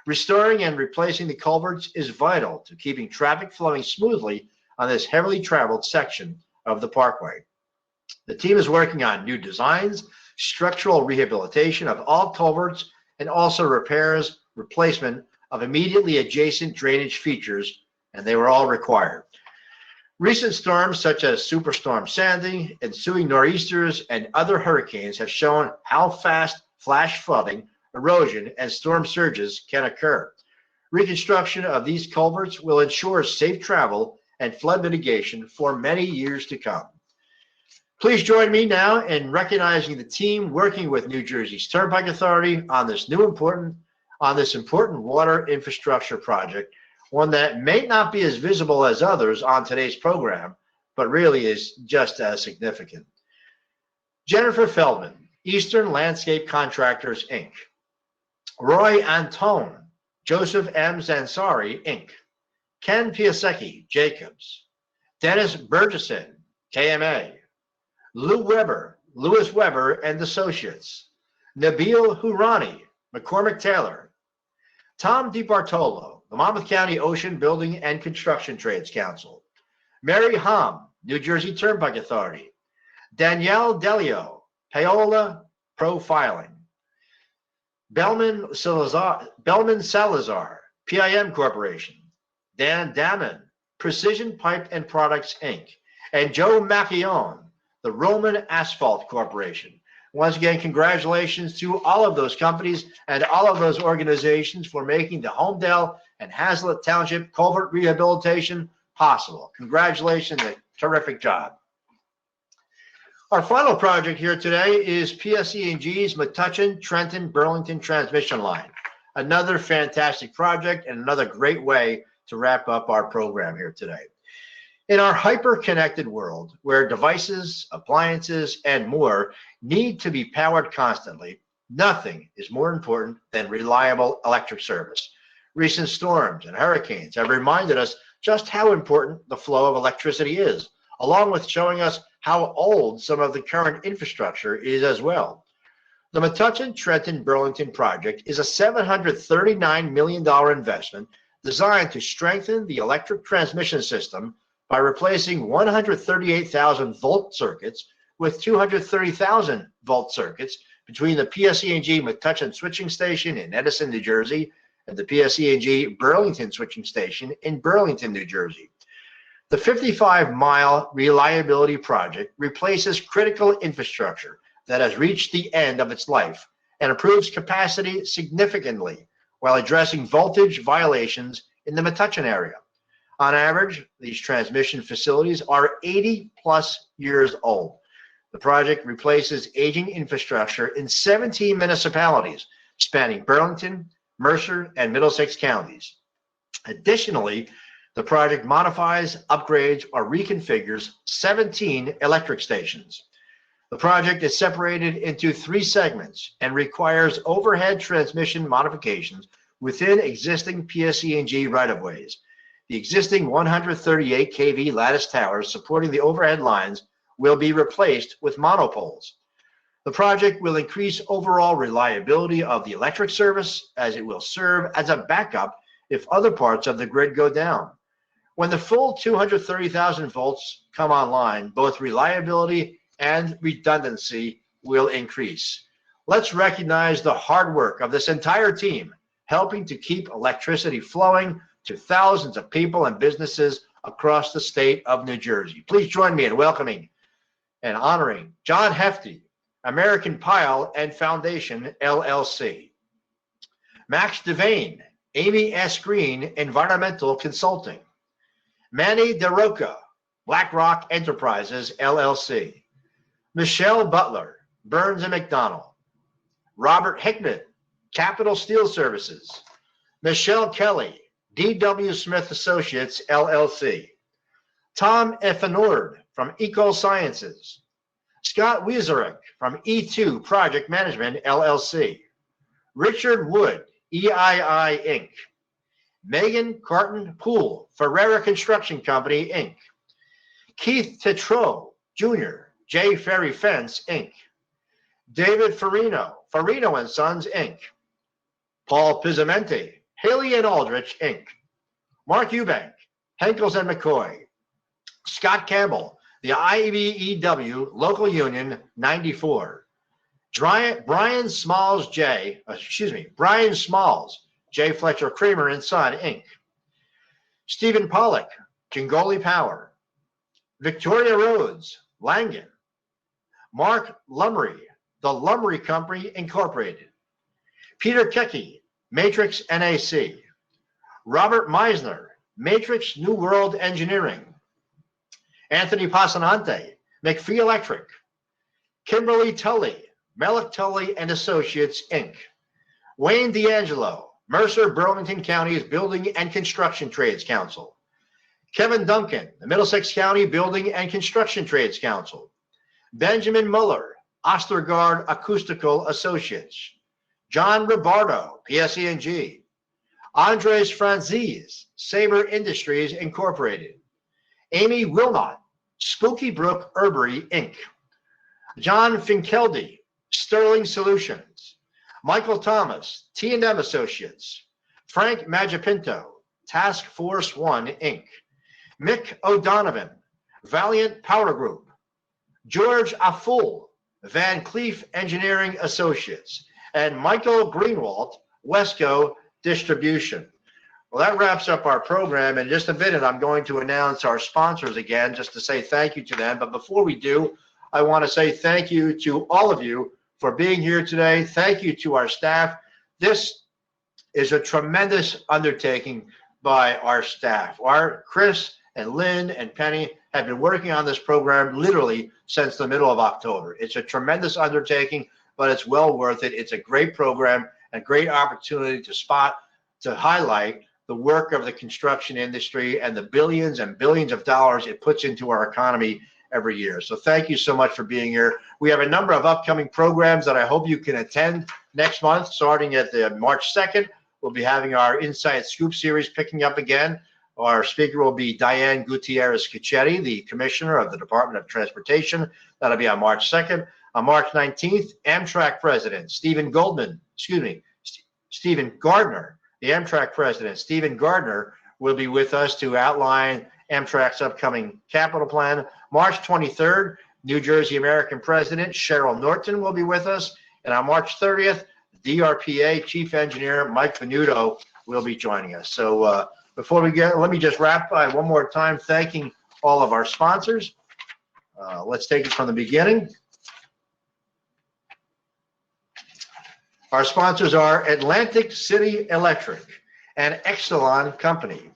Restoring and replacing the culverts is vital to keeping traffic flowing smoothly on this heavily traveled section of the parkway. The team is working on new designs, structural rehabilitation of all culverts, and also repairs, replacement of immediately adjacent drainage features, and they were all required. Recent storms such as Superstorm Sandy, ensuing nor'easters, and other hurricanes have shown how fast flash flooding, erosion, and storm surges can occur. Reconstruction of these culverts will ensure safe travel and flood mitigation for many years to come. Please join me now in recognizing the team working with New Jersey's Turnpike Authority on this important water infrastructure project. one that may not be as visible as others on today's program, but really is just as significant. Jennifer Feldman, Eastern Landscape Contractors, Inc. Roy Antone, Joseph M. Zansari, Inc. Ken Piasecki, Jacobs. Dennis Burgesson, KMA. Lewis Weber and Associates. Nabil Hurani, McCormick Taylor. Tom DiBartolo, the Monmouth County Ocean Building and Construction Trades Council. Mary Hom, New Jersey Turnpike Authority. Danielle Delio, Paola Profiling. Bellman Salazar, PIM Corporation. Dan Damon, Precision Pipe and Products, Inc. And Joe Macchione, the Roman Asphalt Corporation. Once again, congratulations to all of those companies and all of those organizations for making the Homedell and Hazlitt Township culvert rehabilitation possible. Congratulations, a terrific job. Our final project here today is PSE&G's Mctuchen, Trenton, Burlington transmission line. Another fantastic project and another great way to wrap up our program here today. In our hyper-connected world, where devices, appliances, and more need to be powered constantly, nothing is more important than reliable electric service. Recent storms and hurricanes have reminded us just how important the flow of electricity is, along with showing us how old some of the current infrastructure is as well. The Mctuchen Trenton Burlington project is a $739 million investment designed to strengthen the electric transmission system by replacing 138,000 volt circuits with 230,000 volt circuits between the PSE&G Mctuchen switching station in Edison, New Jersey, and the PSE&G Burlington switching station in Burlington, New Jersey. The 55-mile reliability project replaces critical infrastructure that has reached the end of its life and improves capacity significantly while addressing voltage violations in the Mctuchen area. On average, these transmission facilities are 80-plus years old. The project replaces aging infrastructure in 17 municipalities spanning Burlington, Mercer, and Middlesex counties. Additionally, the project modifies, upgrades, or reconfigures 17 electric stations. The project is separated into 3 segments and requires overhead transmission modifications within existing PSE&G right-of-ways. The existing 138 kV lattice towers supporting the overhead lines will be replaced with monopoles. The project will increase overall reliability of the electric service, as it will serve as a backup if other parts of the grid go down. When the full 230,000 volts come online, both reliability and redundancy will increase. Let's recognize the hard work of this entire team, helping to keep electricity flowing to thousands of people and businesses across the state of New Jersey. Please join me in welcoming and honoring John Hefty, American Pile and Foundation, LLC. Max Devane, Amy S. Green, Environmental Consulting. Manny DeRoca, BlackRock Enterprises, LLC. Michelle Butler, Burns & McDonnell. Robert Hickman, Capital Steel Services. Michelle Kelly, D.W. Smith Associates, LLC. Tom Effenord from Eco Sciences. Scott Wiezerek from E2 Project Management, LLC. Richard Wood, EII, Inc. Megan Carton Poole, Ferrera Construction Company, Inc. Keith Tetreault, Jr., J. Ferry Fence, Inc. David Farino, Farino & Sons, Inc. Paul Pizzamente, Haley & Aldrich, Inc. Mark Eubank, Henkels & McCoy. Scott Campbell, the IBEW Local Union 94. Brian Smalls, J. Fletcher Kramer & Son, Inc. Stephen Pollock, Jingoli Power. Victoria Rhodes, Langen. Mark Lumry, the Lumry Company, Incorporated. Peter Kecke, Matrix NAC. Robert Meisner, Matrix New World Engineering. Anthony Passanante, McPhee Electric. Kimberly Tully, Melick Tully and Associates, Inc. Wayne D'Angelo, Mercer Burlington County's Building and Construction Trades Council. Kevin Duncan, the Middlesex County Building and Construction Trades Council. Benjamin Muller, Ostergaard Acoustical Associates. John Ribardo, PSE&G. Andres Franzese, Sabre Industries Incorporated. Amy Wilmot, Spooky Brook Herbery, Inc. John Finkelde, Sterling Solutions. Michael Thomas, Tnm Associates. Frank Magipinto, Task Force One, Inc. Mick O'Donovan, Valiant Power Group. George Aful, Van Cleef Engineering Associates. And Michael Greenwald, Wesco Distribution. Well, that wraps up our program. In just a minute, I'm going to announce our sponsors again, just to say thank you to them. But before we do, I want to say thank you to all of you for being here today. Thank you to our staff. This is a tremendous undertaking by our staff. Our Chris and Lynn and Penny have been working on this program literally since the middle of October. It's a tremendous undertaking, but it's well worth it. It's a great program and great opportunity to highlight the work of the construction industry and the billions and billions of dollars it puts into our economy every year. So thank you so much for being here. We have a number of upcoming programs that I hope you can attend next month. Starting at the March 2nd, we'll be having our Inside Scoop series picking up again. Our speaker will be Diane Gutierrez-Cacchetti, the Commissioner of the Department of Transportation. That'll be on March 2nd. On March 19th, Amtrak President Stephen Gardner, the Amtrak President, Stephen Gardner, will be with us to outline Amtrak's upcoming capital plan. March 23rd, New Jersey American President Cheryl Norton will be with us. And on March 30th, DRPA Chief Engineer Mike Venuto will be joining us. So before we get, let me just wrap by one more time thanking all of our sponsors. Let's take it from the beginning. Our sponsors are Atlantic City Electric and Exelon Company.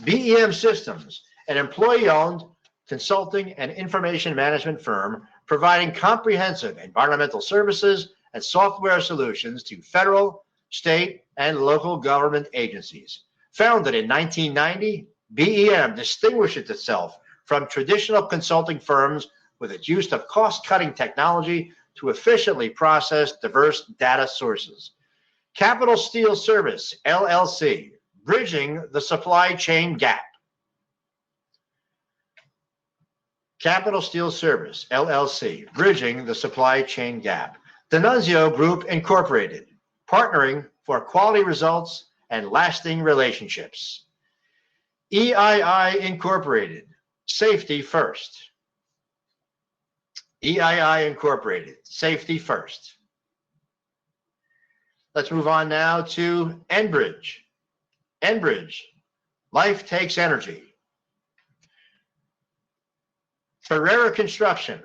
BEM Systems, an employee-owned consulting and information management firm providing comprehensive environmental services and software solutions to federal, state, and local government agencies. Founded in 1990, BEM distinguishes itself from traditional consulting firms with its use of cost-cutting technology to efficiently process diverse data sources. Capital Steel Service, LLC, bridging the supply chain gap. Capital Steel Service, LLC, bridging the supply chain gap. D'Annunzio Group, Incorporated, partnering for quality results and lasting relationships. EII Incorporated, safety first. EII Incorporated, safety first. Let's move on now to Enbridge. Enbridge, life takes energy. Ferrera Construction,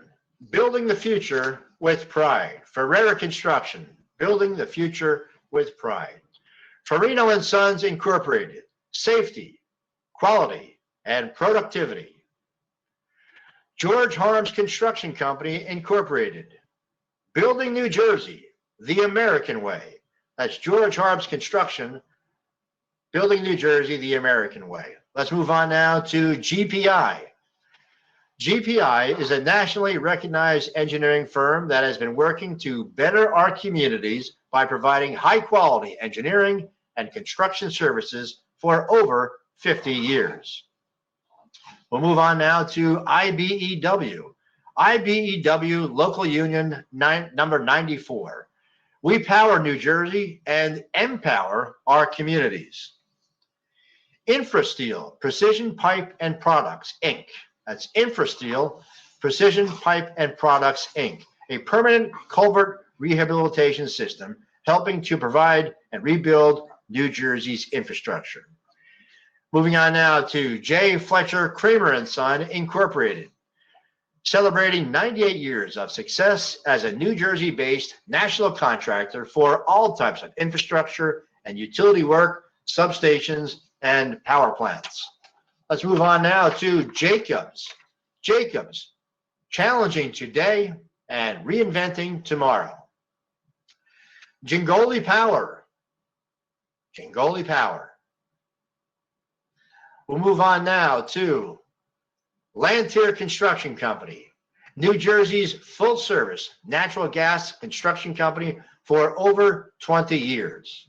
building the future with pride. Ferrera Construction, building the future with pride. Farino and Sons Incorporated, safety, quality, and productivity. George Harms Construction Company Incorporated, building New Jersey the American way. That's George Harms Construction, building New Jersey the American way. Let's move on now to GPI. GPI is a nationally recognized engineering firm that has been working to better our communities by providing high-quality engineering and construction services for over 50 years. We'll move on now to IBEW. IBEW Local Union number 94. We power New Jersey and empower our communities. Infrasteel Precision Pipe and Products, Inc. That's Infrasteel Precision Pipe and Products, Inc., a permanent culvert rehabilitation system helping to provide and rebuild New Jersey's infrastructure. Moving on now to J. Fletcher, Kramer and Son, Incorporated, celebrating 98 years of success as a New Jersey-based national contractor for all types of infrastructure and utility work, substations, and power plants. Let's move on now to Jacobs. Jacobs, challenging today and reinventing tomorrow. Jingoli Power. Jingoli Power. We'll move on now to Lantier Construction Company, New Jersey's full-service natural gas construction company for over 20 years.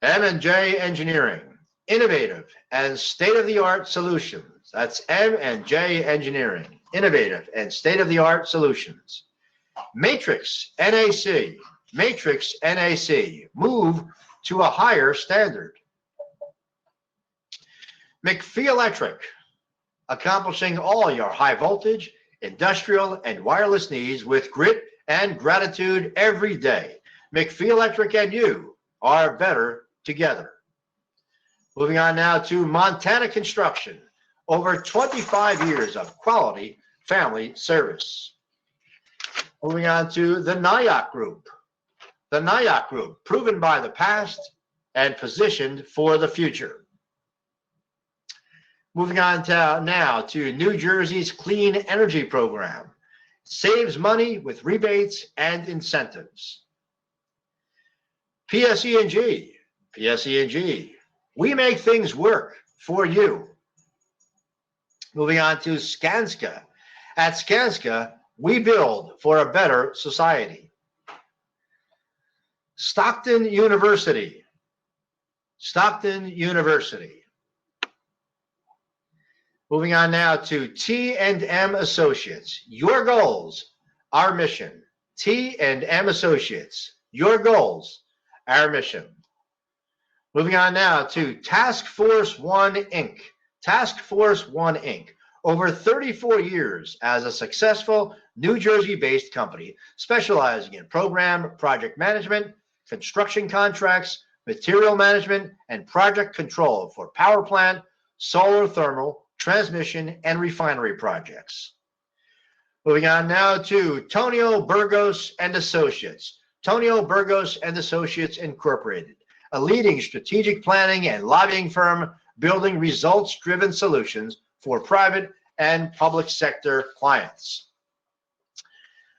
M&J Engineering, innovative and state-of-the-art solutions. That's M&J Engineering, innovative and state-of-the-art solutions. Matrix NAC, move to a higher standard. McPhee Electric, accomplishing all your high voltage, industrial, and wireless needs with grit and gratitude every day. McPhee Electric and you are better together. Moving on now to Montana Construction, over 25 years of quality family service. Moving on to the Njdot Group. The Njdot Group, proven by the past and positioned for the future. Moving on now to New Jersey's Clean Energy Program. Saves money with rebates and incentives. PSE&G, we make things work for you. Moving on to Skanska. At Skanska, we build for a better society. Stockton University. Moving on now to Tnm Associates. Your goals, our mission. Tnm Associates. Your goals, our mission. Moving on now to Task Force One Inc. Task Force One Inc. Over 34 years as a successful New Jersey-based company specializing in program, project management, construction contracts, material management, and project control for power plant, solar thermal, transmission, and refinery projects. Moving on now to Tonio Burgos and Associates. Tonio Burgos and Associates Incorporated, a leading strategic planning and lobbying firm building results-driven solutions for private and public sector clients.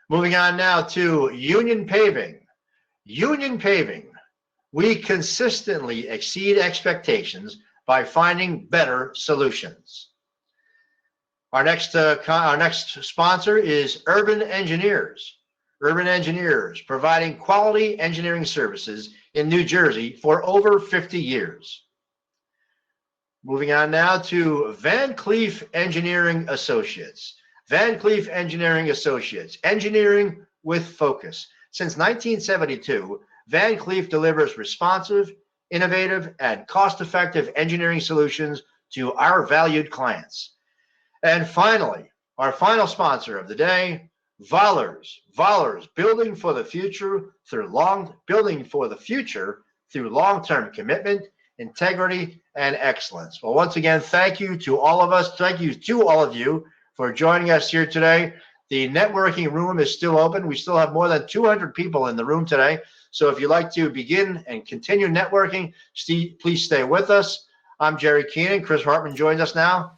Moving on now to Union Paving. Union Paving, we consistently exceed expectations by finding better solutions. Our next sponsor is Urban Engineers. Urban Engineers, providing quality engineering services in New Jersey for over 50 years. Moving on now to Van Cleef Engineering Associates. Van Cleef Engineering Associates, engineering with focus. Since 1972, Van Cleef delivers responsive, innovative, and cost-effective engineering solutions to our valued clients. And finally, our final sponsor of the day, Vollers. Vollers, building for the future through long-term commitment, integrity, and excellence. Well, once again, thank you to all of us. Thank you to all of you for joining us here today. The networking room is still open. We still have more than 200 people in the room today. So if you'd like to begin and continue networking, please stay with us. I'm Jerry Keenan. Chris Hartman joins us now.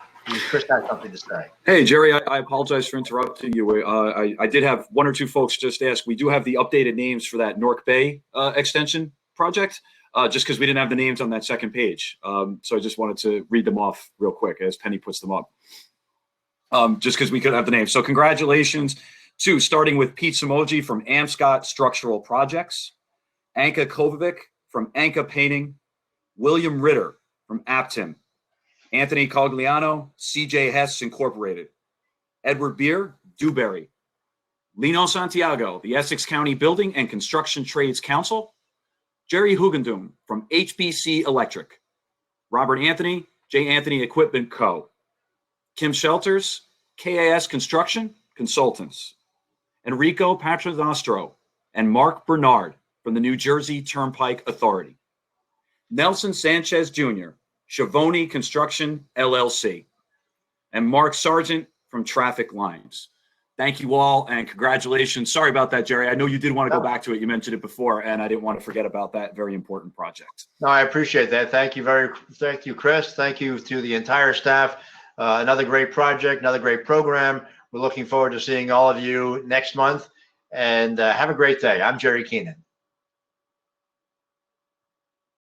Chris has something to say. Hey, Jerry, I apologize for interrupting you. I did have one or two folks just ask. We do have the updated names for that Newark Bay extension project, just because we didn't have the names on that second page. So I just wanted to read them off real quick as Penny puts them up, just because we could have the names. So congratulations to, starting with Pete Samoji from Amscott Structural Projects, Anka Kovacic from Anka Painting, William Ritter from Aptim, Anthony Cogliano, CJ Hess Incorporated, Edward Beer, Dewberry, Lino Santiago, the Essex County Building and Construction Trades Council, Jerry Hugendum from HBC Electric, Robert Anthony, J. Anthony Equipment Co., Kim Shelters, KAS Construction Consultants, Enrico Patronostro, and Mark Bernard from the New Jersey Turnpike Authority, Nelson Sanchez Jr., Schiavone Construction, LLC, and Mark Sargent from Traffic Lines. Thank you all, and congratulations. Sorry about that, Jerry. I know you did want to go back to it. You mentioned it before, and I didn't want to forget about that very important project. No, I appreciate that. Thank you, Chris. Thank you to the entire staff. Another great project, another great program. We're looking forward to seeing all of you next month, and have a great day. I'm Jerry Keenan.